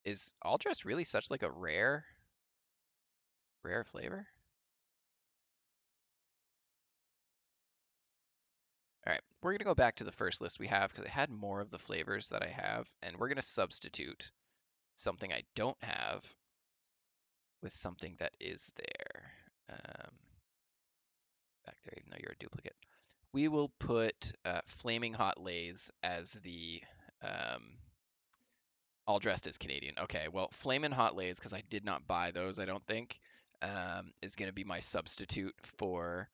Is all dressed really such like a rare flavor? All right, we're gonna go back to the first list we have because it had more of the flavors that I have, and we're gonna substitute something I don't have with something that is there. Back there, even though you're a duplicate. We will put Flaming Hot Lays as the um, all dressed as Canadian. Okay, well, Flamin' Hot Lays, because I did not buy those, I don't think, is going to be my substitute for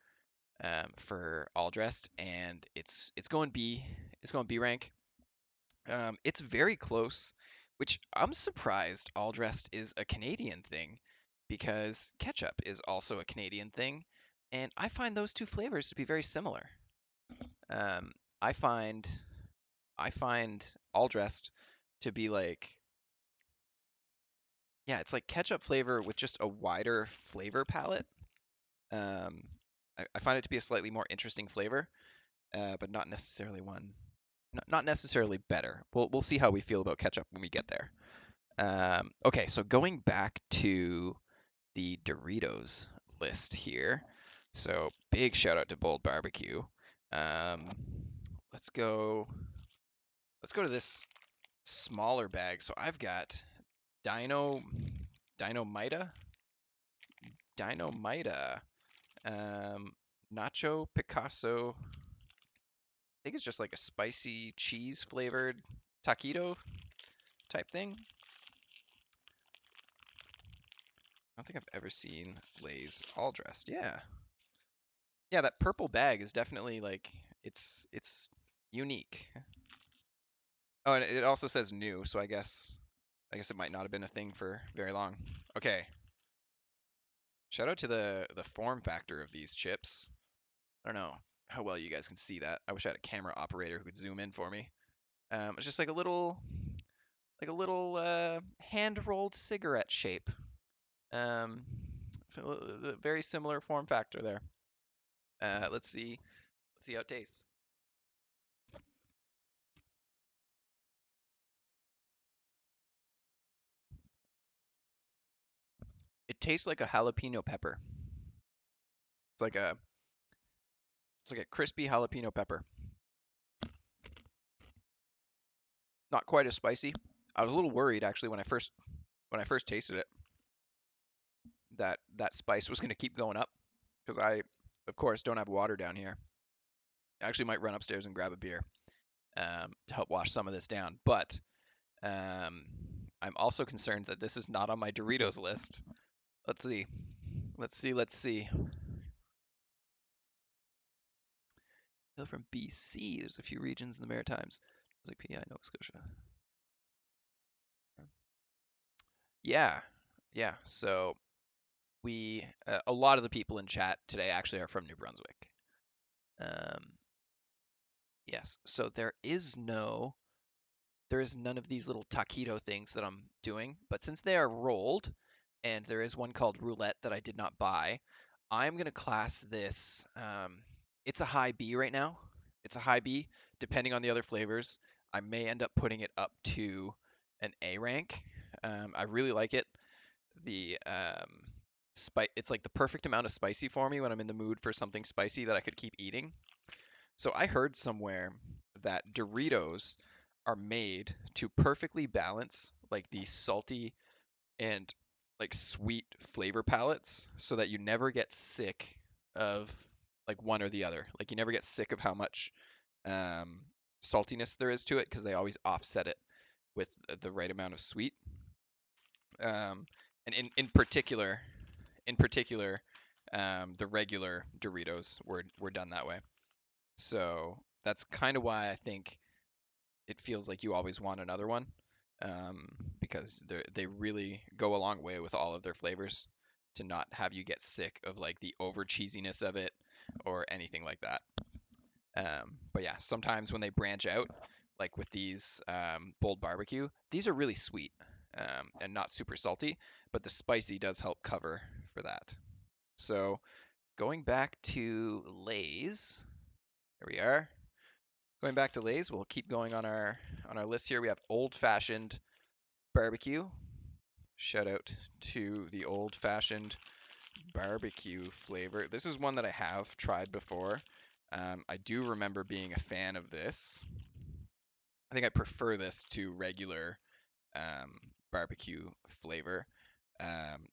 all dressed, and it's going B. It's going B rank. It's very close, which I'm surprised all dressed is a Canadian thing, because ketchup is also a Canadian thing, and I find those two flavors to be very similar. Um, I find I find all dressed to be like yeah, it's like ketchup flavor with just a wider flavor palette. Um, I find it to be a slightly more interesting flavor, but not necessarily not necessarily better. We'll see how we feel about ketchup when we get there. Okay, so going back to the Doritos list here. So big shout out to Bold Barbecue. Um, let's go. Let's go to this smaller bag. So I've got Dino Dynamita Dynamita Um, Nacho Picasso. I think it's just like a spicy cheese flavored taquito type thing. don't think I've ever seen Lay's all dressed. Yeah. Yeah, that purple bag is definitely like it's unique. Oh, and it also says new, so I guess it might not have been a thing for very long. Okay. Shout out to the form factor of these chips. I don't know how well you guys can see that. I wish I had a camera operator who could zoom in for me. It's just like a little hand rolled cigarette shape. Um, very similar form factor there. Let's see how it tastes. It tastes like a jalapeno pepper. It's like a it's like a crispy jalapeno pepper. Not quite as spicy. I was a little worried actually when I first tasted it that that spice was going to keep going up because I, of course, don't have water down here. I actually might run upstairs and grab a beer to help wash some of this down. But um, I'm also concerned that this is not on my Doritos list. Let's see. Let's see. Let's see. Hail from BC. There's a few regions in the Maritimes. It's like PI, Nova Scotia. Yeah, yeah. So a lot of the people in chat today actually are from New Brunswick. Um, yes. So there is none of these little taquito things that I'm doing, but since they are rolled, and there is one called roulette that I did not buy, I'm gonna class this. It's a high B right now. It's a high B. Depending on the other flavors, I may end up putting it up to an A rank. I really like it. The it's like the perfect amount of spicy for me when I'm in the mood for something spicy that I could keep eating. So I heard somewhere that Doritos are made to perfectly balance like the salty and like sweet flavor palettes so that you never get sick of like one or the other. Like you never get sick of how much um, saltiness there is to it because they always offset it with the right amount of sweet. And in particular, the regular Doritos were done that way. So that's kind of why I think it feels like you always want another one, um, because they really go a long way with all of their flavors to not have you get sick of like the over cheesiness of it or anything like that. But yeah, sometimes when they branch out, like with these bold barbecue, these are really sweet and not super salty, but the spicy does help cover for that. So going back to Lay's, here we are. Going back to Lay's, we'll keep going on our list here. We have old fashioned barbecue. Shout out to the old fashioned barbecue flavor. This is one that I have tried before. I do remember being a fan of this. I think I prefer this to regular um, barbecue flavor.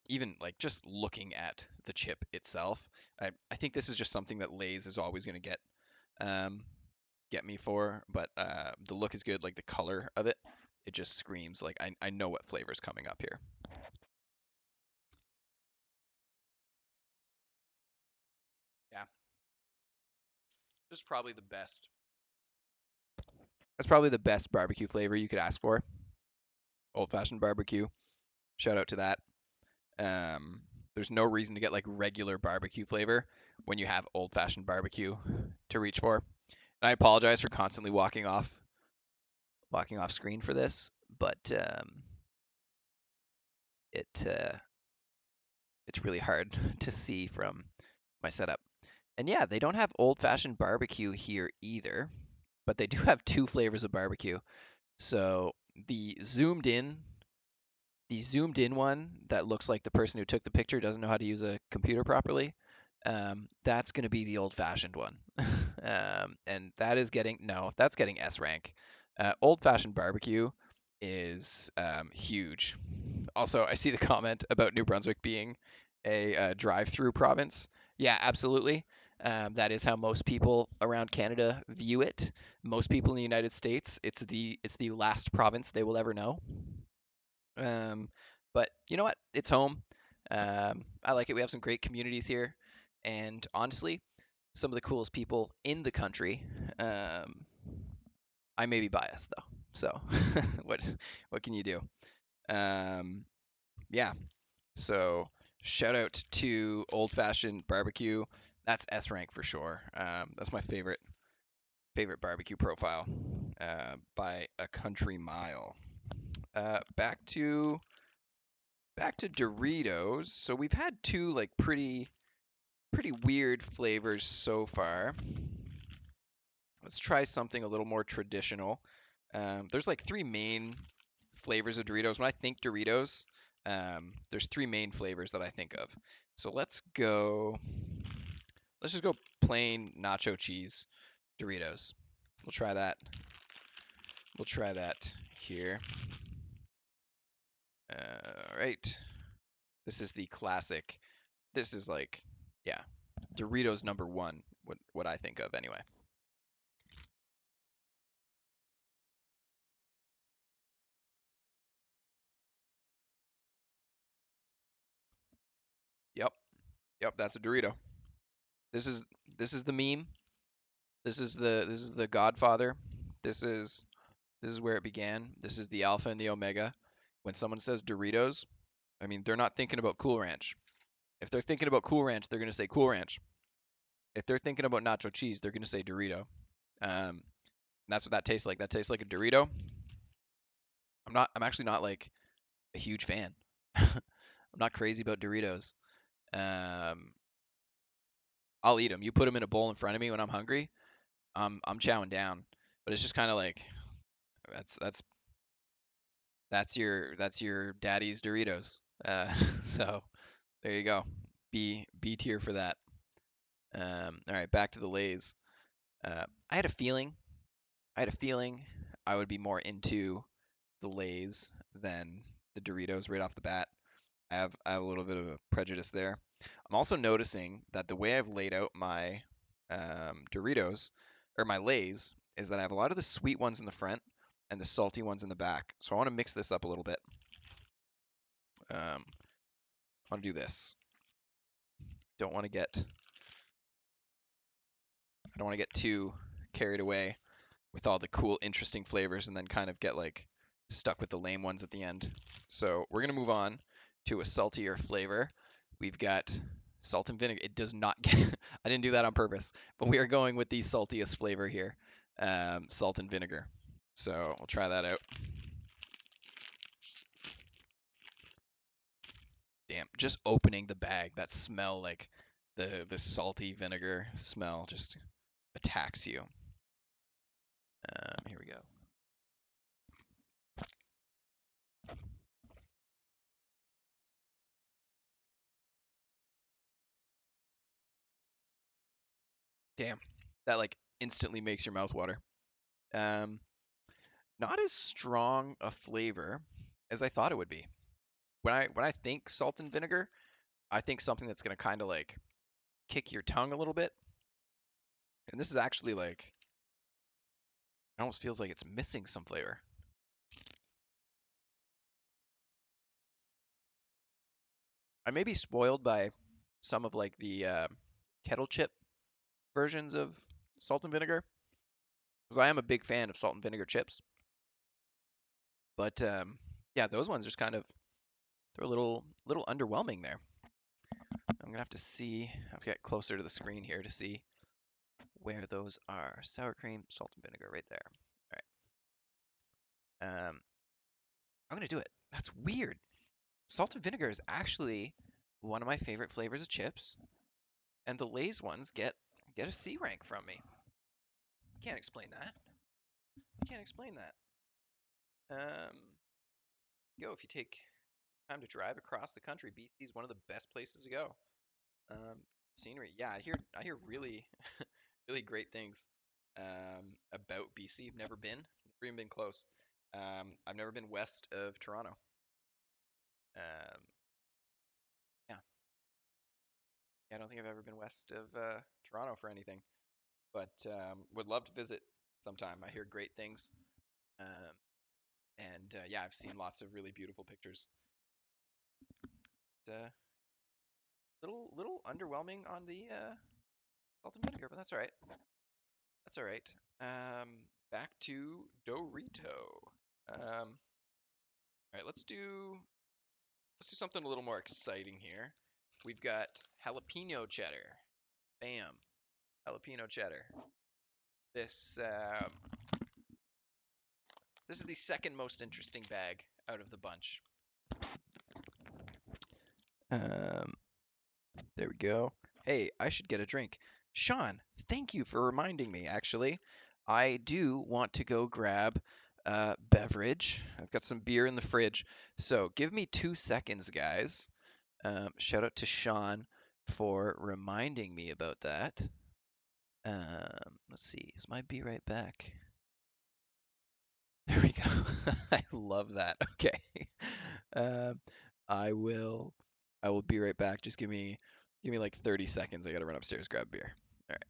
Even like just looking at the chip itself, I think this is just something that Lay's is always going to um, get me for. But the look is good, like the color of it, it just screams like I know what flavor's coming up here. Yeah, this is probably the best. That's probably the best barbecue flavor you could ask for. Old fashioned barbecue. Shout out to that. Um, there's no reason to get like regular barbecue flavor when you have old fashioned barbecue to reach for. And I apologize for constantly walking off screen for this, but it it's really hard to see from my setup. And yeah, they don't have old fashioned barbecue here either, but they do have two flavors of barbecue. So the zoomed in the zoomed in one that looks like the person who took the picture doesn't know how to use a computer properly, that's going to be the old fashioned one. And that is getting, no, that's getting S rank. Old fashioned barbecue is huge. Also, I see the comment about New Brunswick being a drive-through province. Yeah, absolutely. That is how most people around Canada view it. Most people in the United States, it's the last province they will ever know. Um, but you know what? It's home. I like it. We have some great communities here, and honestly, some of the coolest people in the country. Um, I may be biased though, so what what can you do? Um, yeah. So shout out to Old Fashioned Barbecue. That's S rank for sure. That's my favorite barbecue profile by a country mile. Back to Doritos. So we've had two like pretty weird flavors so far. Let's try something a little more traditional. There's like three main flavors of Doritos. When I think Doritos, there's three main flavors that I think of. So let's just go plain nacho cheese Doritos. We'll try that. We'll try that here. All right. This is the classic. This is like, yeah, Doritos number one. What I think of anyway. Yep, yep, that's a Dorito. This is this is the meme. This is the Godfather. This is this is where it began. This is the alpha and the omega. When someone says Doritos, I mean they're not thinking about Cool Ranch. If they're thinking about Cool Ranch, they're gonna say Cool Ranch. If they're thinking about nacho cheese, they're gonna say Dorito. And that's what that tastes like. That tastes like a Dorito. I'm actually not like a huge fan. I'm not crazy about Doritos. Um, I'll eat them. You put them in a bowl in front of me when I'm hungry. I'm chowing down. But it's just kind of like that's that's that's your daddy's Doritos. So there you go. B tier for that. All right, back to the Lays. I had a feeling. I had a feeling I would be more into the Lays than the Doritos right off the bat. I have a little bit of a prejudice there. I'm also noticing that the way I've laid out my Doritos or my Lays is that I have a lot of the sweet ones in the front and the salty ones in the back. So I want to mix this up a little bit. I want to do this. Don't want to get I don't want to get too carried away with all the cool, interesting flavors and then kind of get like stuck with the lame ones at the end. So we're gonna move on to a saltier flavor. We've got salt and vinegar. It does not get. I didn't do that on purpose, but we are going with the saltiest flavor here, salt and vinegar. So we'll try that out. Damn, just opening the bag, that smell like the salty vinegar smell just attacks you. Here we go. Damn, that like instantly makes your mouth water. Um, Not as strong a flavor as I thought it would be. When I think salt and vinegar, I think something that's gonna kind of like kick your tongue a little bit. And this is actually like it almost feels like it's missing some flavor. I may be spoiled by some of like the kettle chip versions of salt and vinegar, because I am a big fan of salt and vinegar chips. But yeah, those ones just kind of they're a little underwhelming there. I'm gonna have to see. I have to get closer to the screen here to see where those are. Sour cream, salt and vinegar, right there. All right. I'm gonna do it. That's weird. Salt and vinegar is actually one of my favorite flavors of chips, and the Lay's ones get a C rank from me. Can't explain that. Can't explain that. Um, Go if you take time to drive across the country. BC is one of the best places to go. Um, Scenery, yeah, I hear really really great things about BC. I've never been, never even been close. I've never been west of Toronto. Um, yeah, yeah, I don't think I've ever been west of Toronto for anything, but would love to visit sometime. I hear great things, um, and yeah, I've seen lots of really beautiful pictures. Little underwhelming on the salt and vinegar, but that's all right. That's all right. Back to Dorito. All right, let's do something a little more exciting here. We've got jalapeno cheddar. Bam, jalapeno cheddar. This this is the second most interesting bag out of the bunch. Um, there we go. Hey, I should get a drink. Sean, thank you for reminding me, actually. I do want to go grab a beverage. I've got some beer in the fridge. So give me 2 seconds, guys. Shout out to Sean for reminding me about that. Let's see. Is my be right back? There we go. I love that. Okay. Um, I will I will be right back. Just give me like 30 seconds. I gotta run upstairs, grab beer. All right.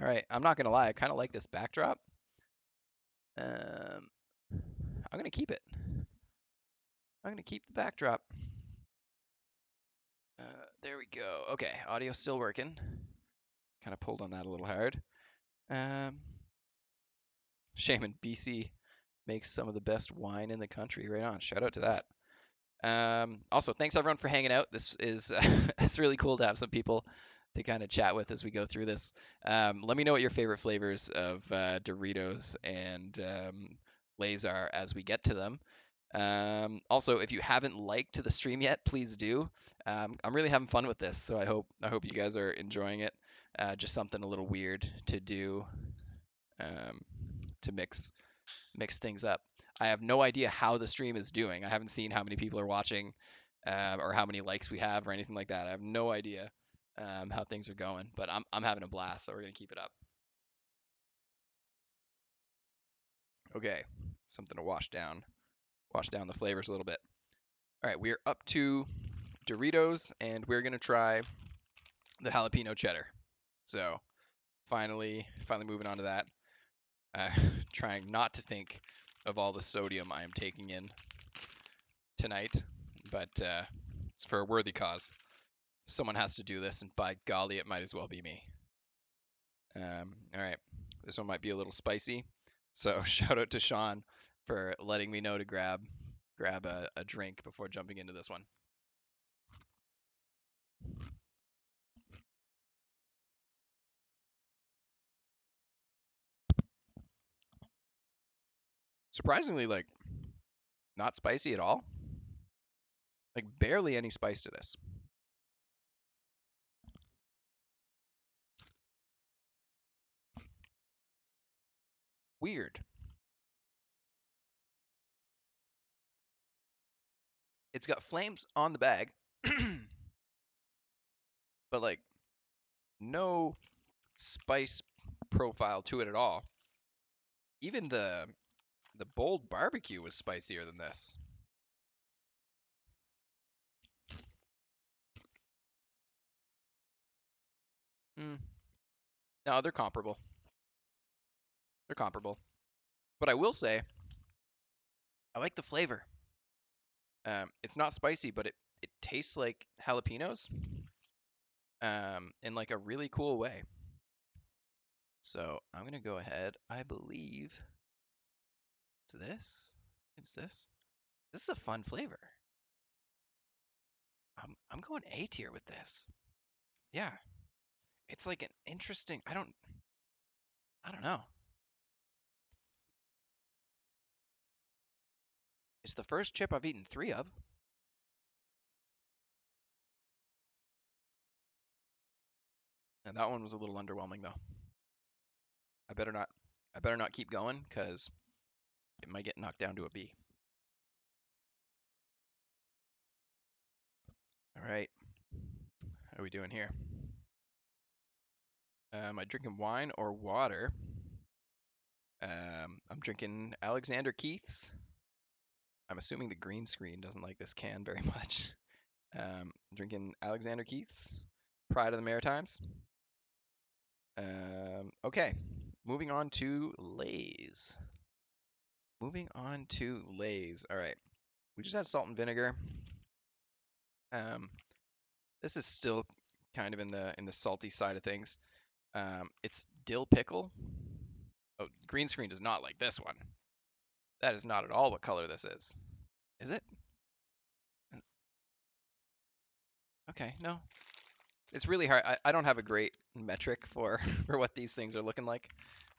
All right. I'm not gonna lie. I kind of like this backdrop. Um, I'm gonna keep it. I'm gonna keep the backdrop. There we go. Okay, audio's still working. Kind of pulled on that a little hard. Um, Shaman, BC makes some of the best wine in the country. Right on. Shout out to that. Also, thanks everyone for hanging out. This is it's really cool to have some people to kind of chat with as we go through this. Let me know what your favorite flavors of Doritos and Lay's are as we get to them. Also, if you haven't liked the stream yet, please do. I'm really having fun with this, so I hope you guys are enjoying it. Just something a little weird to do um, to mix things up. I have no idea how the stream is doing. I haven't seen how many people are watching or how many likes we have or anything like that. I have no idea how things are going, but I'm having a blast, so we're gonna keep it up. Okay, something to wash down the flavors a little bit. All right, we're up to Doritos, and we're gonna try the jalapeno cheddar. So finally moving on to that. Uh, Trying not to think of all the sodium I am taking in tonight, but it's for a worthy cause. Someone has to do this, and by golly, it might as well be me. All right, this one might be a little spicy, so shout out to Sean for letting me know to grab a drink before jumping into this one. Surprisingly, like not spicy at all. Like barely any spice to this. Weird. It's got flames on the bag, but like no spice profile to it at all. Even the bold barbecue was spicier than this. Mm, no, they're comparable. They're comparable. But I will say, I like the flavor. It's not spicy, but it tastes like jalapenos in like a really cool way. So I'm gonna go ahead. I believe it's this. It's this. This is a fun flavor. I'm going A tier with this. Yeah, it's like an interesting. I don't know. It's the first chip I've eaten 3 of. And that one was a little underwhelming though. I better not keep going because it might get knocked down to a B. All right. How are we doing here? Am I drinking wine or water? I'm drinking Alexander Keith's. I'm assuming the green screen doesn't like this can very much. Drinking Alexander Keith's, Pride of the Maritimes. Okay, moving on to Lay's. Moving on to Lay's. All right, we just had salt and vinegar. Um, this is still kind of in the salty side of things. It's dill pickle. Oh, green screen does not like this one. That is not at all what color this is. Is it? Okay, no. It's really hard. I don't have a great metric for for what these things are looking like.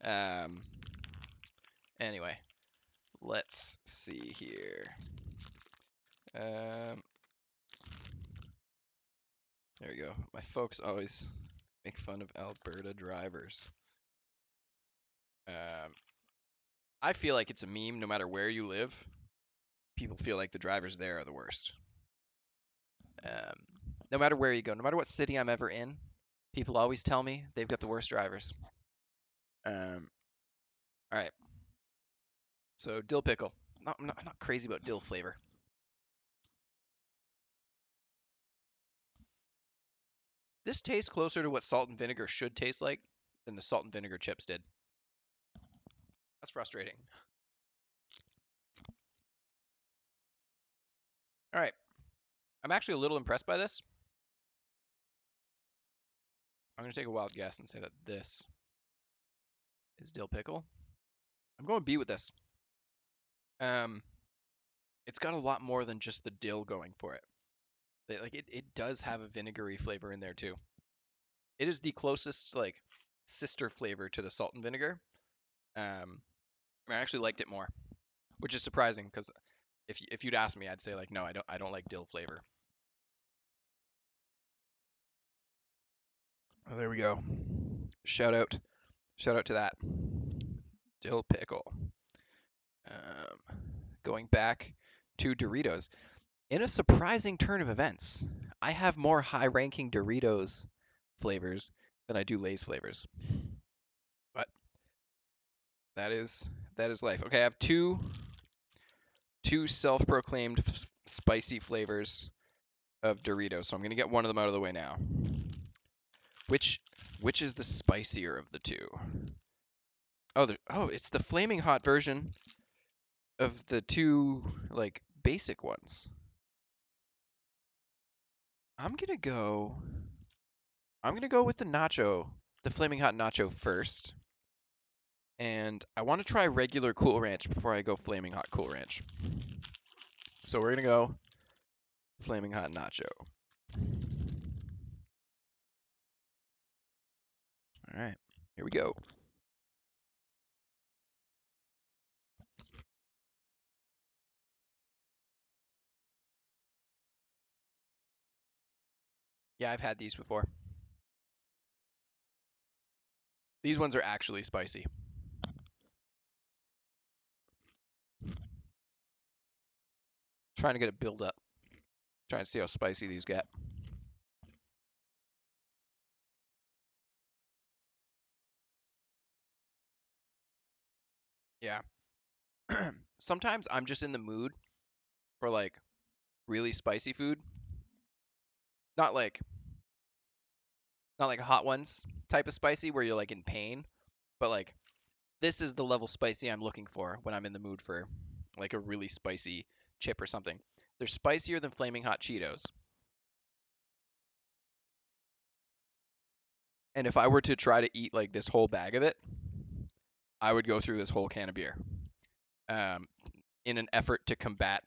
Um, anyway, let's see here. Um, there we go. My folks always make fun of Alberta drivers. Um, I feel like it's a meme no matter where you live. People feel like the drivers there are the worst. Um, no matter where you go, no matter what city I'm ever in, people always tell me they've got the worst drivers. All right. So dill pickle. I'm not crazy about dill flavor. This tastes closer to what salt and vinegar should taste like than the salt and vinegar chips did. That's frustrating. All right. I'm actually a little impressed by this. I'm going to take a wild guess and say that this is dill pickle. I'm going B with this. Um, it's got a lot more than just the dill going for it. It does have a vinegary flavor in there too. It is the closest like sister flavor to the salt and vinegar. I actually liked it more, which is surprising because if you'd asked me, I'd say like no, I don't like dill flavor. Oh, there we go. Shout out to that dill pickle. Um, Going back to Doritos. In a surprising turn of events, I have more high-ranking Doritos flavors than I do Lay's flavors. But that is life. Okay, I have two self-proclaimed spicy flavors of Doritos, so I'm gonna get one of them out of the way now. Which which is the spicier of the two? Oh, it's the flaming hot version of the two like basic ones. I'm gonna go. I'm gonna go with the nacho, the flaming hot nacho first, and I want to try regular Cool Ranch before I go flaming hot Cool Ranch. So we're gonna go flaming hot nacho. All right, here we go. Yeah, I've had these before. These ones are actually spicy. Trying to get it build up. Trying to see how spicy these get. Yeah. Sometimes I'm just in the mood for like really spicy food. Not like not like hot ones type of spicy where you're like in pain, but like this is the level spicy I'm looking for when I'm in the mood for like a really spicy chip or something. They're spicier than flaming hot Cheetos. And if I were to try to eat like this whole bag of it, I would go through this whole can of beer um, in an effort to combat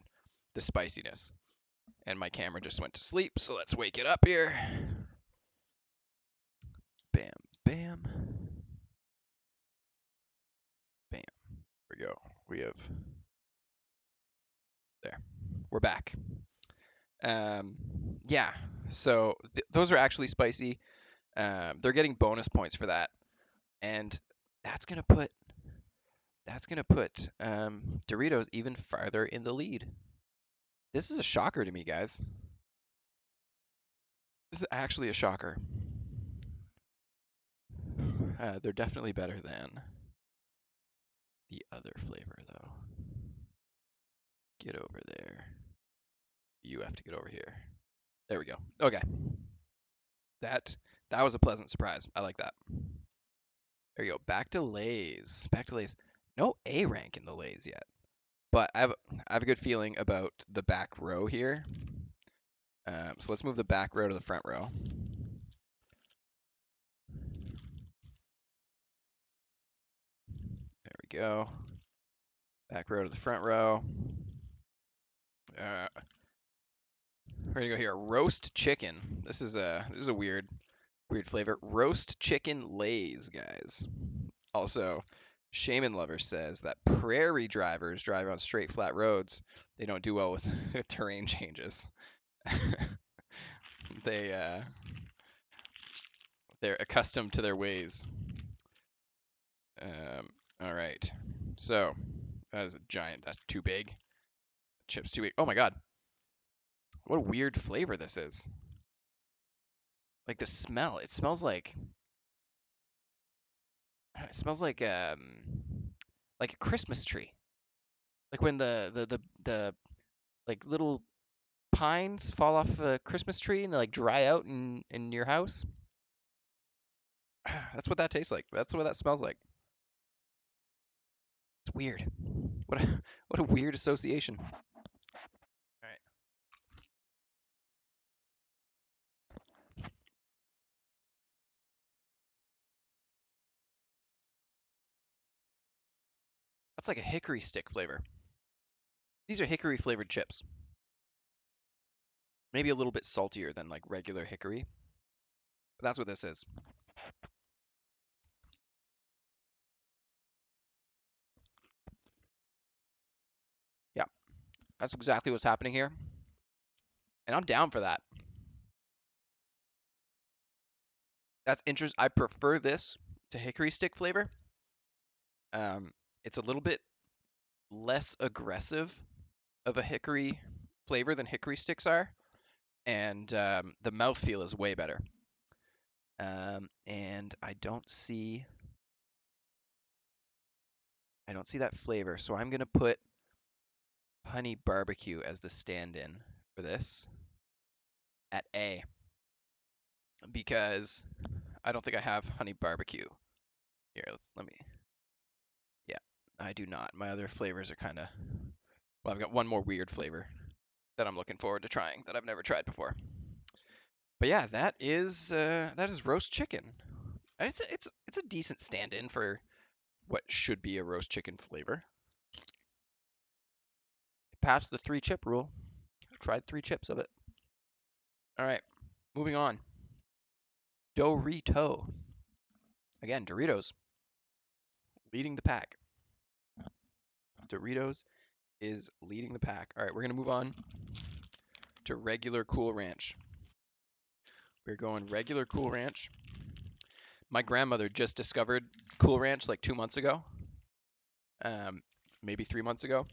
the spiciness. And my camera just went to sleep, so let's wake it up here. Bam, bam, bam. Here we go. We have There, we're back. Um, yeah, so those are actually spicy. They're getting bonus points for that, and that's gonna put Doritos even farther in the lead. This is a shocker to me, guys. This is actually a shocker. They're definitely better than the other flavor, though. Get over there. You have to get over here. There we go. Okay. That that was a pleasant surprise. I like that. There you go. Back to Lay's. Back to Lay's. No A rank in the Lay's yet, but I have a good feeling about the back row here. So let's move the back row to the front row. There we go. Back row to the front row. Uh, we're gonna go here. Roast chicken. This is a weird flavor. Roast chicken Lay's, guys. Also, Shaman Lover says that prairie drivers drive on straight flat roads. They don't do well with terrain changes. they they're accustomed to their ways. All right. So that is a giant. That's too big. Chips too big. Oh my god. What a weird flavor this is. Like the smell. It smells like a Christmas tree. Like when the like little pines fall off a Christmas tree and they like dry out in your house. That's what that tastes like. That's what that smells like. It's weird. What a what a weird association. All right. That's like a hickory stick flavor. These are hickory flavored chips. Maybe a little bit saltier than like regular hickory. But that's what this is. Yeah, that's exactly what's happening here. And I'm down for that. That's interesting. I prefer this to hickory stick flavor. Um, it's a little bit less aggressive of a hickory flavor than hickory sticks are, and the mouthfeel is way better. And I don't see that flavor, so I'm gonna put honey barbecue as the stand-in for this at A because I don't think I have honey barbecue. Here, let me. Yeah, I do not. My other flavors are kind of. Well, I've got one more weird flavor that I'm looking forward to trying that I've never tried before. But yeah, that is roast chicken. And it's a decent stand-in for what should be a roast chicken flavor. It passed the 3 chip rule. I tried 3 chips of it. All right, moving on. Dorito. Again, Doritos leading the pack. Doritos is leading the pack. All right, we're gonna move on to regular Cool Ranch. We're going regular Cool Ranch. My grandmother just discovered Cool Ranch like 2 months ago, um, maybe 3 months ago,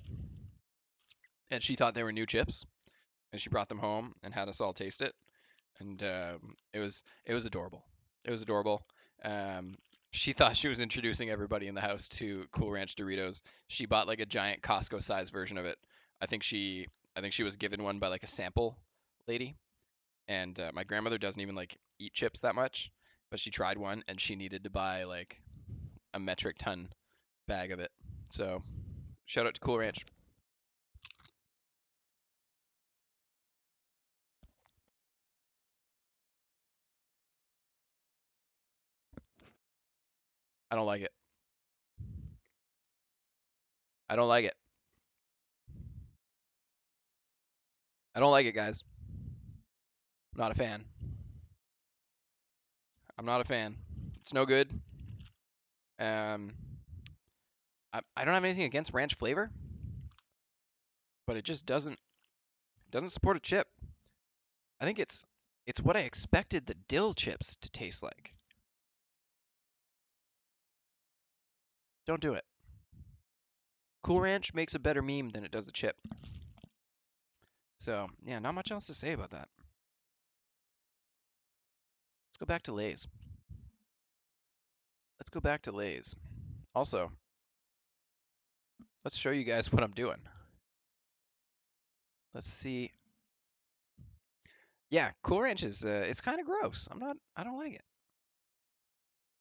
and she thought they were new chips, and she brought them home and had us all taste it, and it was adorable. It was adorable. Um, she thought she was introducing everybody in the house to Cool Ranch Doritos. She bought like a giant Costco-sized version of it. I think she I think she was given one by like a sample lady, and my grandmother doesn't even like eat chips that much, but she tried one and she needed to buy like a metric ton bag of it. So shout out to Cool Ranch. I don't like it. I don't like it. I don't like it, guys. I'm not a fan. I'm not a fan. It's no good. Um, I don't have anything against ranch flavor. but it just doesn't support a chip. I think it's what I expected the dill chips to taste like. Don't do it. Cool Ranch makes a better meme than it does the chip. So, yeah, not much else to say about that. Let's go back to Lay's. Let's go back to Lay's. Also, let's show you guys what I'm doing. Let's see. Yeah, Cool Ranch is it's kind of gross. I don't like it.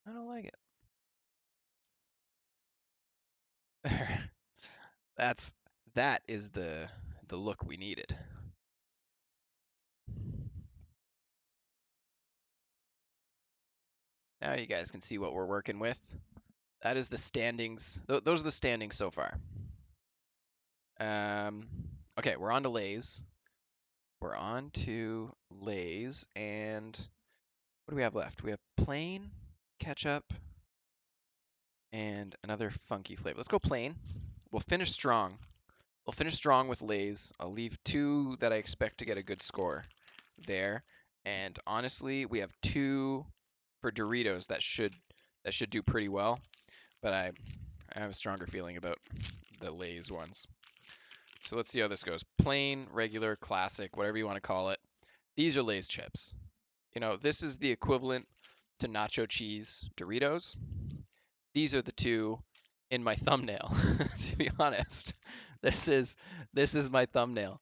I don't like it. That's that is the look we needed. Now you guys can see what we're working with. That is the standings. Those are the standings so far. Um, okay, we're on to Lay's. We're on to Lay's, and what do we have left? We have plain, ketchup, and another funky flavor. Let's go plain. We'll finish strong. We'll finish strong with Lay's. I'll leave two that I expect to get a good score there. And honestly, we have two for Doritos that should do pretty well. But I have a stronger feeling about the Lay's ones. So let's see how this goes. Plain, regular, classic, whatever you want to call it. These are Lay's chips. You know, this is the equivalent to nacho cheese Doritos. These are the two in my thumbnail, to be honest. This is this is my thumbnail.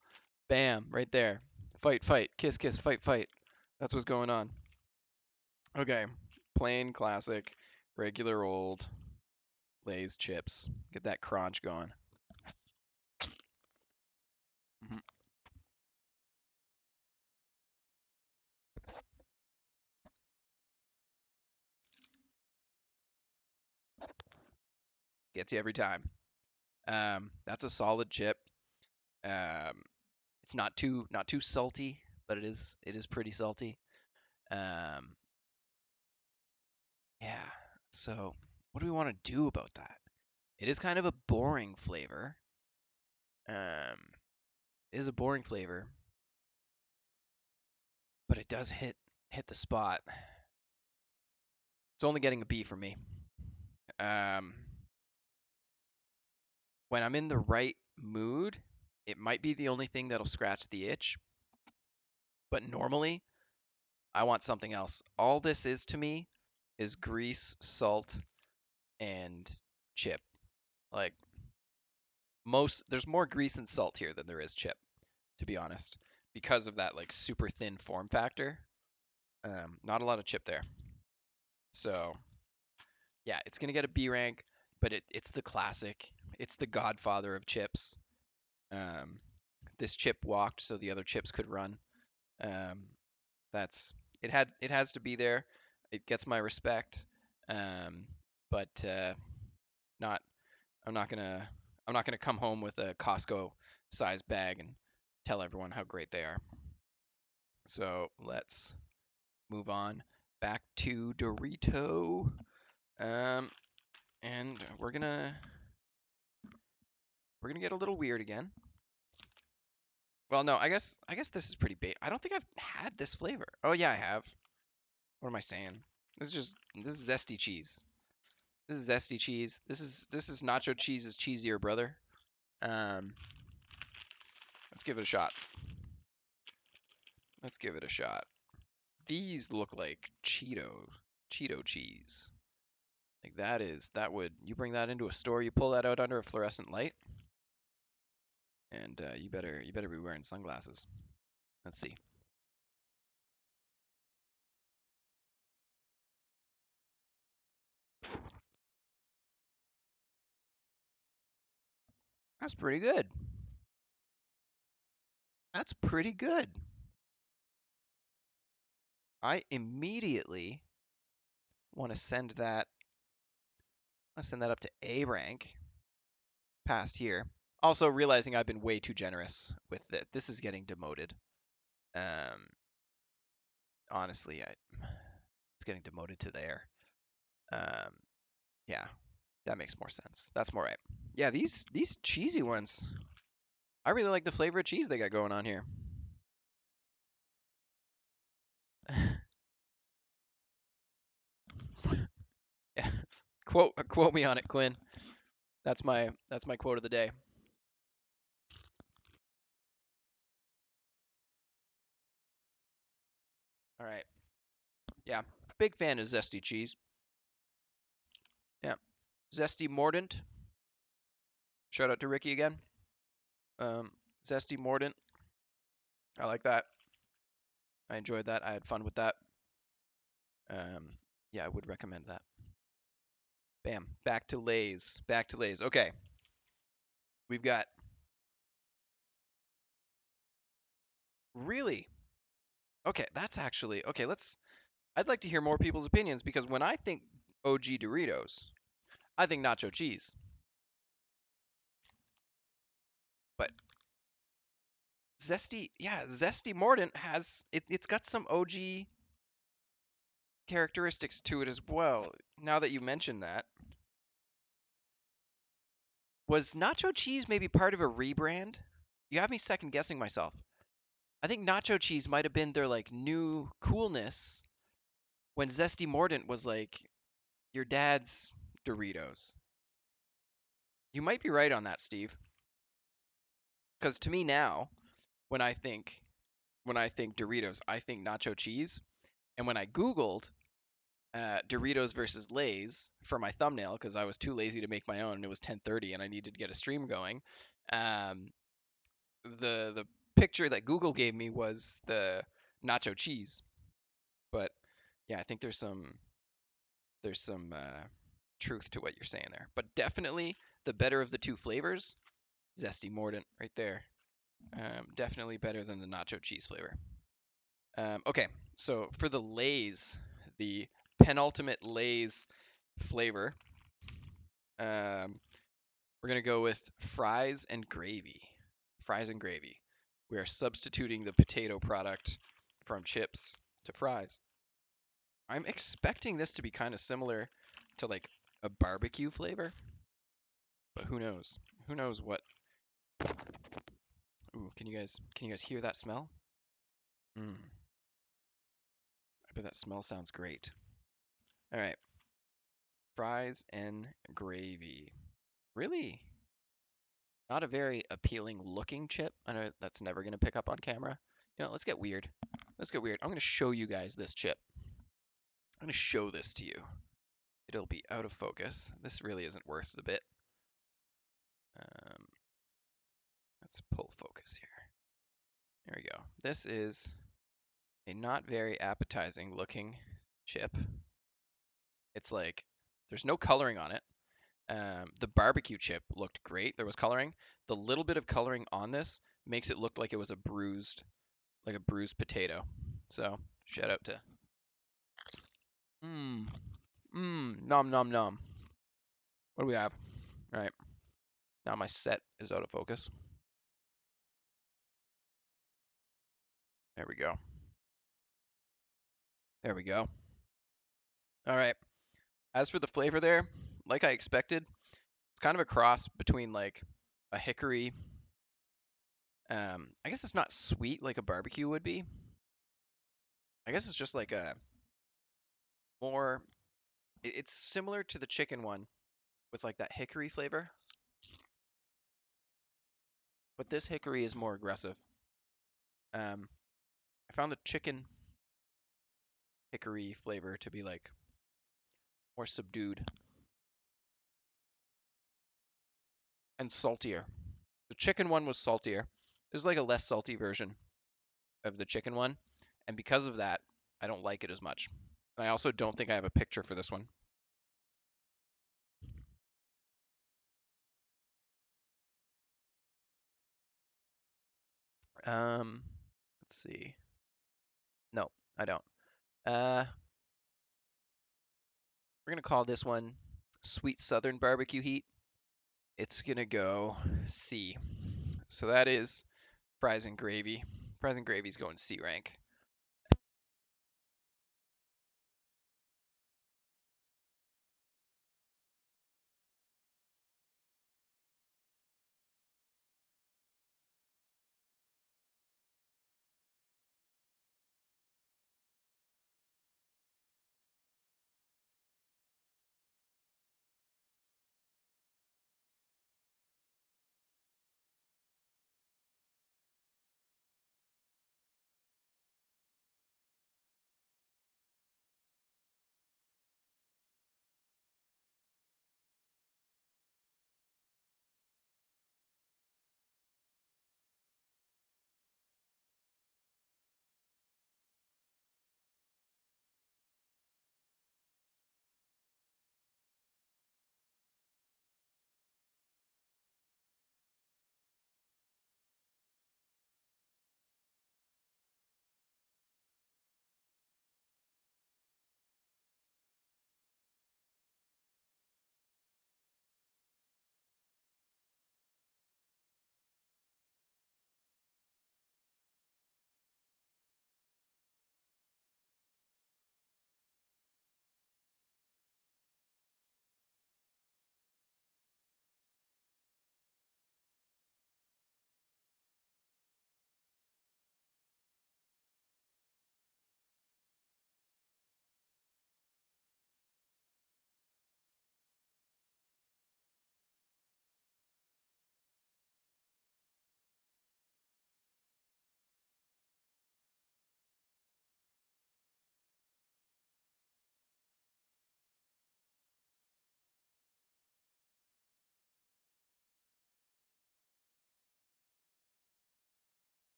Bam, right there. Fight, fight, kiss, kiss, fight, fight. That's what's going on. Okay. Plain classic, regular old Lay's chips. Get that crunch going. Mhm. Gets you every time. That's a solid chip. Um, it's not too salty, but it is pretty salty. Um, yeah. So what do we want to do about that? It is kind of a boring flavor. It is a boring flavor, but it does hit the spot. It's only getting a B for me. Um, when I'm in the right mood, it might be the only thing that'll scratch the itch. But normally, I want something else. All this is to me is grease, salt, and chip. Like there's more grease and salt here than there is chip, to be honest, because of that like super thin form factor. Not a lot of chip there. So yeah, it's gonna get a B rank, but it's the classic. It's the godfather of chips. Um, this chip walked so the other chips could run. Um, that's it has to be there. It gets my respect. Um, but not I'm not gonna I'm not gonna come home with a Costco size bag and tell everyone how great they are. So let's move on back to Dorito. Um, and we're gonna get a little weird again. Well, no, I guess this is pretty big. I don't think I've had this flavor. Oh yeah, I have. What am I saying? This is zesty cheese. This is zesty cheese. This is nacho cheese's cheesier brother. Um, let's give it a shot. Let's give it a shot. These look like Cheeto cheese. Like that would you bring that into a store, you pull that out under a fluorescent light, and you better be wearing sunglasses. Let's see. That's pretty good. That's pretty good. I immediately want to send that up to A rank past here. Also realizing I've been way too generous with it. This is getting demoted. Um, honestly, it's getting demoted to there. Um, yeah, that makes more sense. That's more right. Yeah, these cheesy ones. I really like the flavor of cheese they got going on here. Yeah. Quote me on it, Quinn. That's my quote of the day. All right. Yeah. Big fan of zesty cheese. Yeah. Zesty Mordant. Shout out to Ricky again. Zesty Mordant. I like that. I enjoyed that. I had fun with that. Um, yeah, I would recommend that. Bam. Back to Lay's. Back to Lay's. Okay. We've got really. Okay, that's actually okay. I'd like to hear more people's opinions because when I think OG Doritos, I think nacho cheese. But Zesty, yeah, Zesty Mordant it's got some OG characteristics to it as well. Now that you mention that, was nacho cheese maybe part of a rebrand? You have me second guessing myself. I think nacho cheese might have been their like new coolness when Zesty Mordant was like your dad's Doritos. You might be right on that, Steve. Because to me now, when I think when I think Doritos, I think nacho cheese. And when I Googled Doritos versus Lay's for my thumbnail because I was too lazy to make my own and it was 10:30 and I needed to get a stream going, um, the picture that Google gave me was the nacho cheese. But yeah, I think there's some truth to what you're saying there. But definitely the better of the two flavors, zesty mordant right there. Definitely better than the nacho cheese flavor. Okay, so for the Lay's, the penultimate Lay's flavor, um, we're gonna go with fries and gravy. Fries and gravy. We are substituting the potato product from chips to fries. I'm expecting this to be kind of similar to like a barbecue flavor, but who knows? Who knows what? Ooh, can you guys hear that smell? Mm, I bet that smell sounds great. All right, fries and gravy. Really not a very appealing looking chip. I know that's never going to pick up on camera. You know, let's get weird. Let's get weird. I'm going to show you guys this chip. I'm going to show this to you. It'll be out of focus. This really isn't worth the bit. Um, let's pull focus here. There we go. This is a not very appetizing looking chip. It's like there's no coloring on it. The barbecue chip looked great. There was coloring. The little bit of coloring on this makes it look like it was like a bruised potato. So shout out to mmm nom nom nom. What do we have? All right, now my set is out of focus. There we go. There we go. All right. As for the flavor there, like I expected, it's kind of a cross between like a hickory. I guess it's not sweet like a barbecue would be. I guess it's just like a more. It's similar to the chicken one with like that hickory flavor, but this hickory is more aggressive. Um, I found the chicken hickory flavor to be like more subdued and saltier. The chicken one was saltier. There's like a less salty version of the chicken one, and because of that, I don't like it as much. I also don't think I have a picture for this one. Um, let's see. No, I don't. Uh, we're gonna call this one Sweet Southern Barbecue Heat. It's gonna go C. So that is fries and gravy. Fries and gravy's going C rank.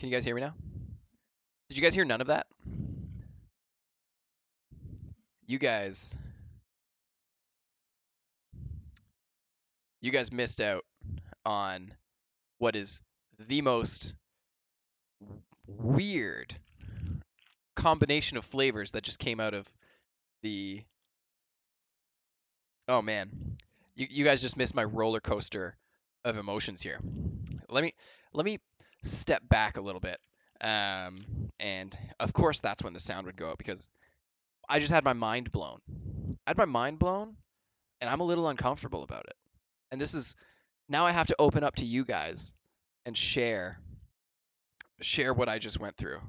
Can you guys hear me now? Did you guys hear none of that? You guys, you guys missed out on what is the most weird combination of flavors that just came out of the. Oh man, you guys just missed my roller coaster of emotions here. Let me let me step back a little bit. And of course that's when the sound would go out because I just had my mind blown. I had my mind blown, and I'm a little uncomfortable about it. And this is now I have to open up to you guys and share what I just went through.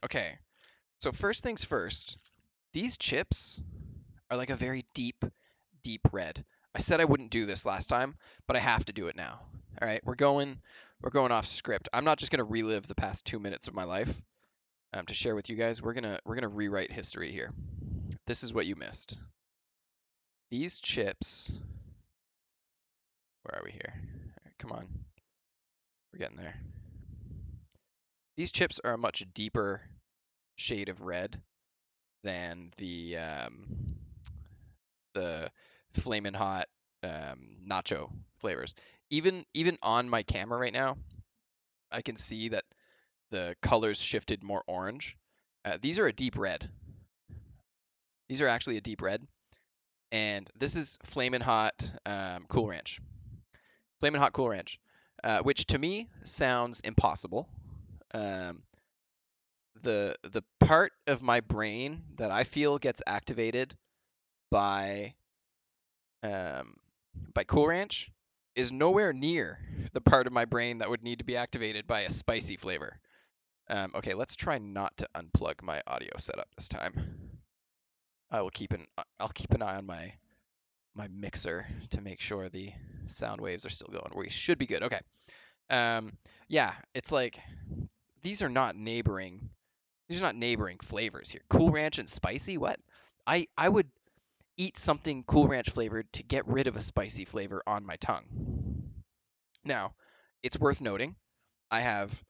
Okay, so first things first, these chips are like a very deep, deep red. I said I wouldn't do this last time, but I have to do it now. All right, we're going off script. I'm not just gonna relive the past 2 minutes of my life to share with you guys. We're gonna rewrite history here. This is what you missed. These chips. Where are we here? All right, come on, we're getting there. These chips are a much deeper shade of red than the flamin' hot nacho flavors. Even on my camera right now, I can see that the colors shifted more orange. These are a deep red. These are actually a deep red, and this is flamin' hot Cool Ranch. Flamin' hot Cool Ranch, which to me sounds impossible. Um, the part of my brain that I feel gets activated by um, Cool Ranch is nowhere near the part of my brain that would need to be activated by a spicy flavor. Okay, let's try not to unplug my audio setup this time. I'll keep an eye on my mixer to make sure the sound waves are still going. We should be good. Okay. Um, yeah, it's like these are not neighboring. These are not neighboring flavors here. Cool Ranch and spicy. What? I would eat something Cool Ranch flavored to get rid of a spicy flavor on my tongue. Now, it's worth noting I have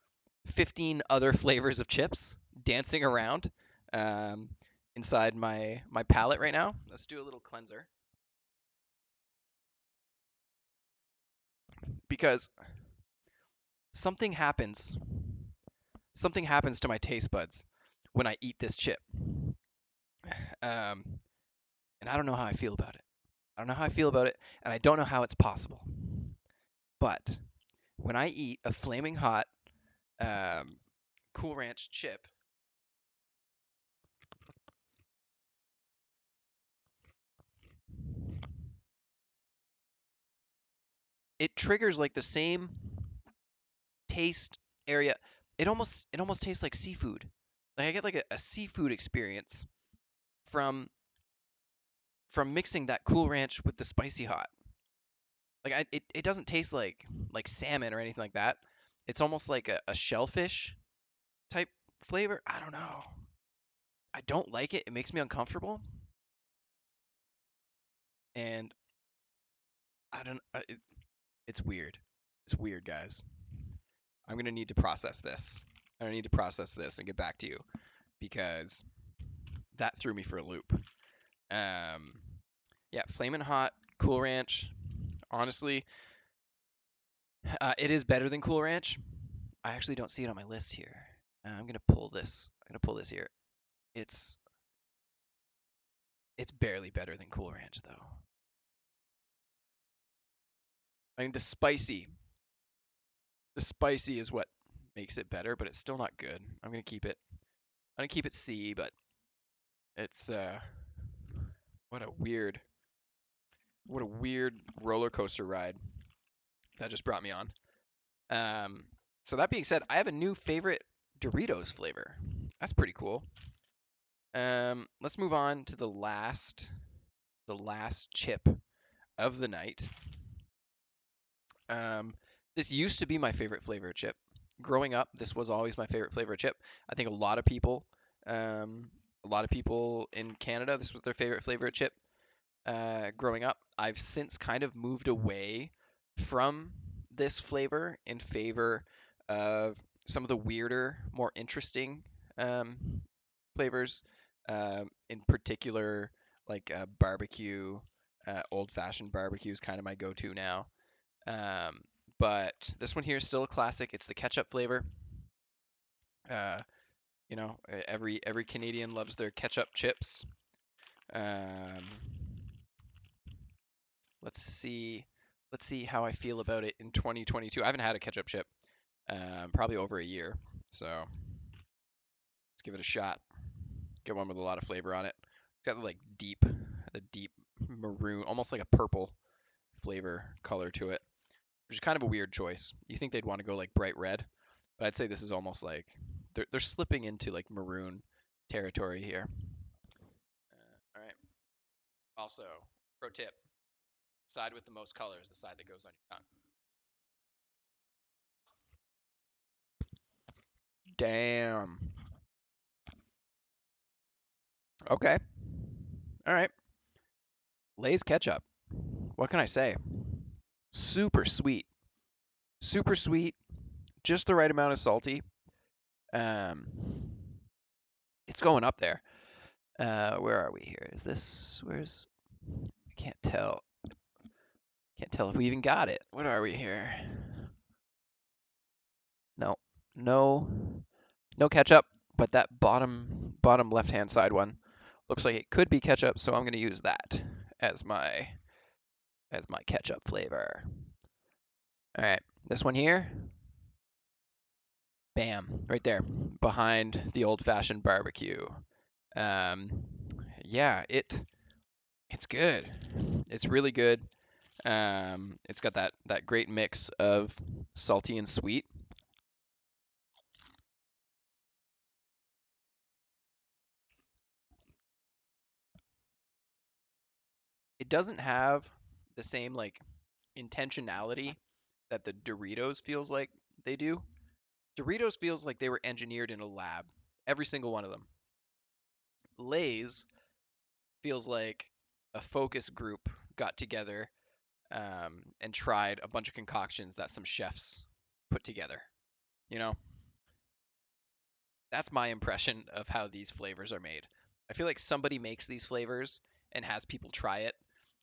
15 other flavors of chips dancing around um, inside my palate right now. Let's do a little cleanser because something happens. Something happens to my taste buds when I eat this chip, um, and I don't know how I feel about it. I don't know how I feel about it, and I don't know how it's possible. But when I eat a flaming hot um, Cool Ranch chip, it triggers like the same taste area. It almost tastes like seafood. Like I get like a seafood experience from mixing that Cool Ranch with the spicy hot. Like it doesn't taste like salmon or anything like that. It's almost like a shellfish type flavor. I don't know. I don't like it. It makes me uncomfortable, and I don't. It's weird. It's weird, guys. I'm gonna need to process this. I'm gonna need to process this and get back to you because that threw me for a loop. Um, yeah, Flamin' Hot Cool Ranch. Honestly, it is better than Cool Ranch. I actually don't see it on my list here. I'm gonna pull this. I'm gonna pull this here. It's it's barely better than Cool Ranch though. I mean the spicy is what makes it better, but it's still not good. I'm gonna keep it. I'm gonna keep it C, but it's what a weird what a weird roller coaster ride that just brought me on. Um, so that being said, I have a new favorite Doritos flavor. That's pretty cool. Let's move on to the last chip of the night. This used to be my favorite flavor of chip. Growing up, this was always my favorite flavor of chip. I think a lot of people in Canada, this was their favorite flavor of chip. Growing up, I've since kind of moved away from this flavor in favor of some of the weirder, more interesting um, flavors. In particular, like barbecue, old-fashioned barbecue is kind of my go-to now. Um, but this one here is still a classic. It's the ketchup flavor. Uh, every Canadian loves their ketchup chips. Um, let's see, let's see how I feel about it in 2022. I haven't had a ketchup chip probably over a year, so let's give it a shot. Get one with a lot of flavor on it. It's got the deep maroon, almost like a purple flavor color to it, which is kind of a weird choice. You think they'd want to go like bright red, but I'd say this is almost like they're slipping into like maroon territory here. All right. Also, pro tip: side with the most color is the side that goes on your tongue. Damn. Okay. All right. Lay's ketchup. What can I say? Super sweet. Super sweet. Just the right amount of salty. Um, it's going up there. Where are we here? Is this where's? I can't tell. Can't tell if we even got it. What are we here? No, no, no ketchup. But that bottom left hand side one looks like it could be ketchup, so I'm gonna use that as my ketchup flavor. All right, this one here. Bam, right there, behind the old-fashioned barbecue. Um, yeah, it's good. It's really good. It's got that great mix of salty and sweet. It doesn't have the same like intentionality that the Doritos feels like they do. Doritos feels like they were engineered in a lab, every single one of them. Lay's feels like a focus group got together and tried a bunch of concoctions that some chefs put together. You know, that's my impression of how these flavors are made. I feel like somebody makes these flavors and has people try it.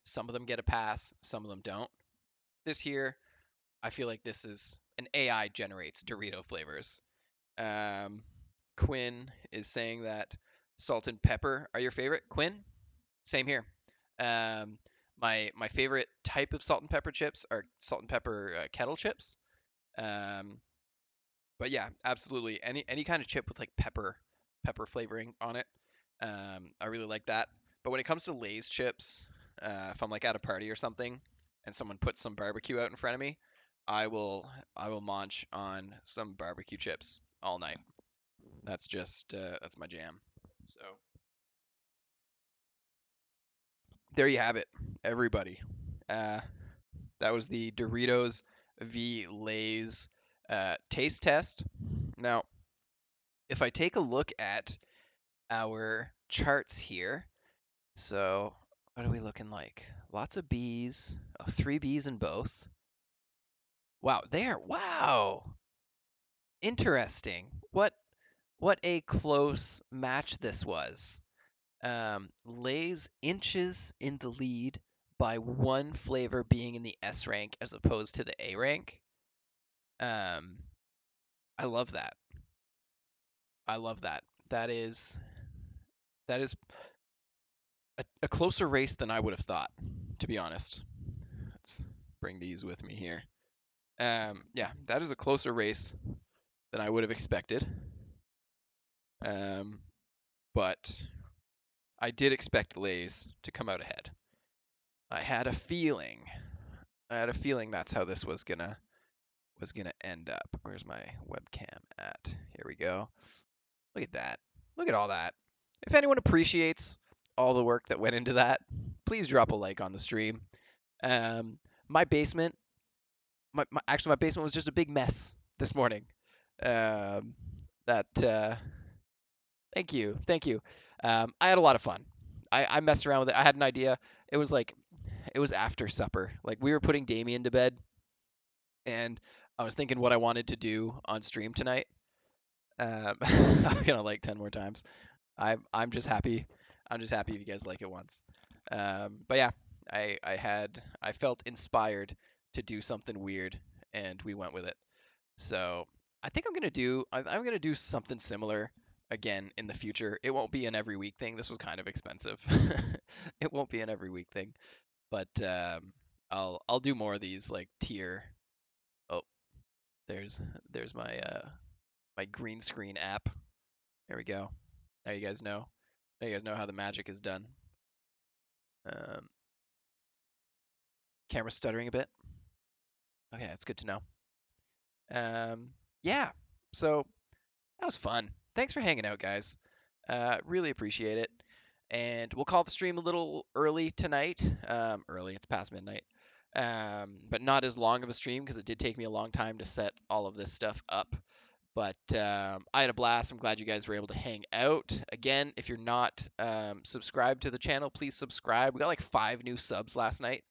Some of them get a pass, some of them don't. This here, I feel like this is an AI generates Dorito flavors. Um, Quinn is saying that salt and pepper are your favorite. Quinn, same here. Um, my favorite type of salt and pepper chips are salt and pepper kettle chips. Um, but yeah, absolutely. Any kind of chip with like pepper flavoring on it. I really like that. But when it comes to Lay's chips, if I'm like at a party or something and someone puts some barbecue out in front of me, I will munch on some barbecue chips all night. That's my jam. So there you have it, everybody. Uh, that was the Doritos v Lay's taste test. Now, if I take a look at our charts here, so what are we looking like? Lots of B's, oh, three B's in both. Wow, there. Wow, interesting. What a close match this was. Lay's inches in the lead by one flavor being in the S rank as opposed to the A rank. Um, I love that. I love that. That is a closer race than I would have thought, to be honest. Let's bring these with me here. Yeah, that is a closer race than I would have expected. Um, but I did expect Lay's to come out ahead. I had a feeling. I had a feeling that's how this was gonna end up. Where's my webcam at? Here we go. Look at that. Look at all that. If anyone appreciates all the work that went into that, please drop a like on the stream. Um, my basement, actually my basement was just a big mess this morning. Um, that thank you, thank you. I had a lot of fun. I messed around with it. I had an idea. It was like it was after supper. Like we were putting Damien to bed, and I was thinking what I wanted to do on stream tonight. I'm gonna like 10 more times. I'm just happy. I'm just happy if you guys like it once. But yeah, I felt inspired to do something weird, and we went with it. So I think I'm gonna do something similar again in the future. It won't be an every week thing. This was kind of expensive. It won't be an every week thing, but I'll do more of these like tier. Oh, there's there's my green screen app. There we go. Now you guys know. Now you guys know how the magic is done. Um, Camera stuttering a bit. Okay, that's good to know. Yeah. So that was fun. Thanks for hanging out, guys. Really appreciate it. And we'll call the stream a little early tonight. Early, it's past midnight. But not as long of a stream because it did take me a long time to set all of this stuff up. But I had a blast. I'm glad you guys were able to hang out. Again, if you're not subscribed to the channel, please subscribe. We got like 5 new subs last night,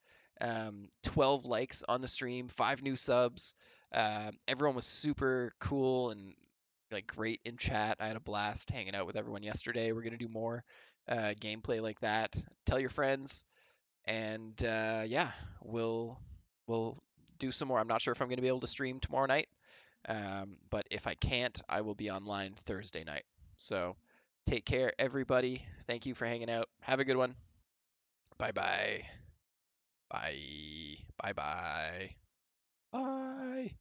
12 likes on the stream, 5 new subs. Everyone was super cool and like great in chat. I had a blast hanging out with everyone yesterday. We're gonna do more gameplay like that. Tell your friends, and yeah, we'll do some more. I'm not sure if I'm gonna be able to stream tomorrow night. But if I can't, I will be online Thursday night. So take care, everybody. Thank you for hanging out. Have a good one. Bye bye. Bye. Bye bye. Bye.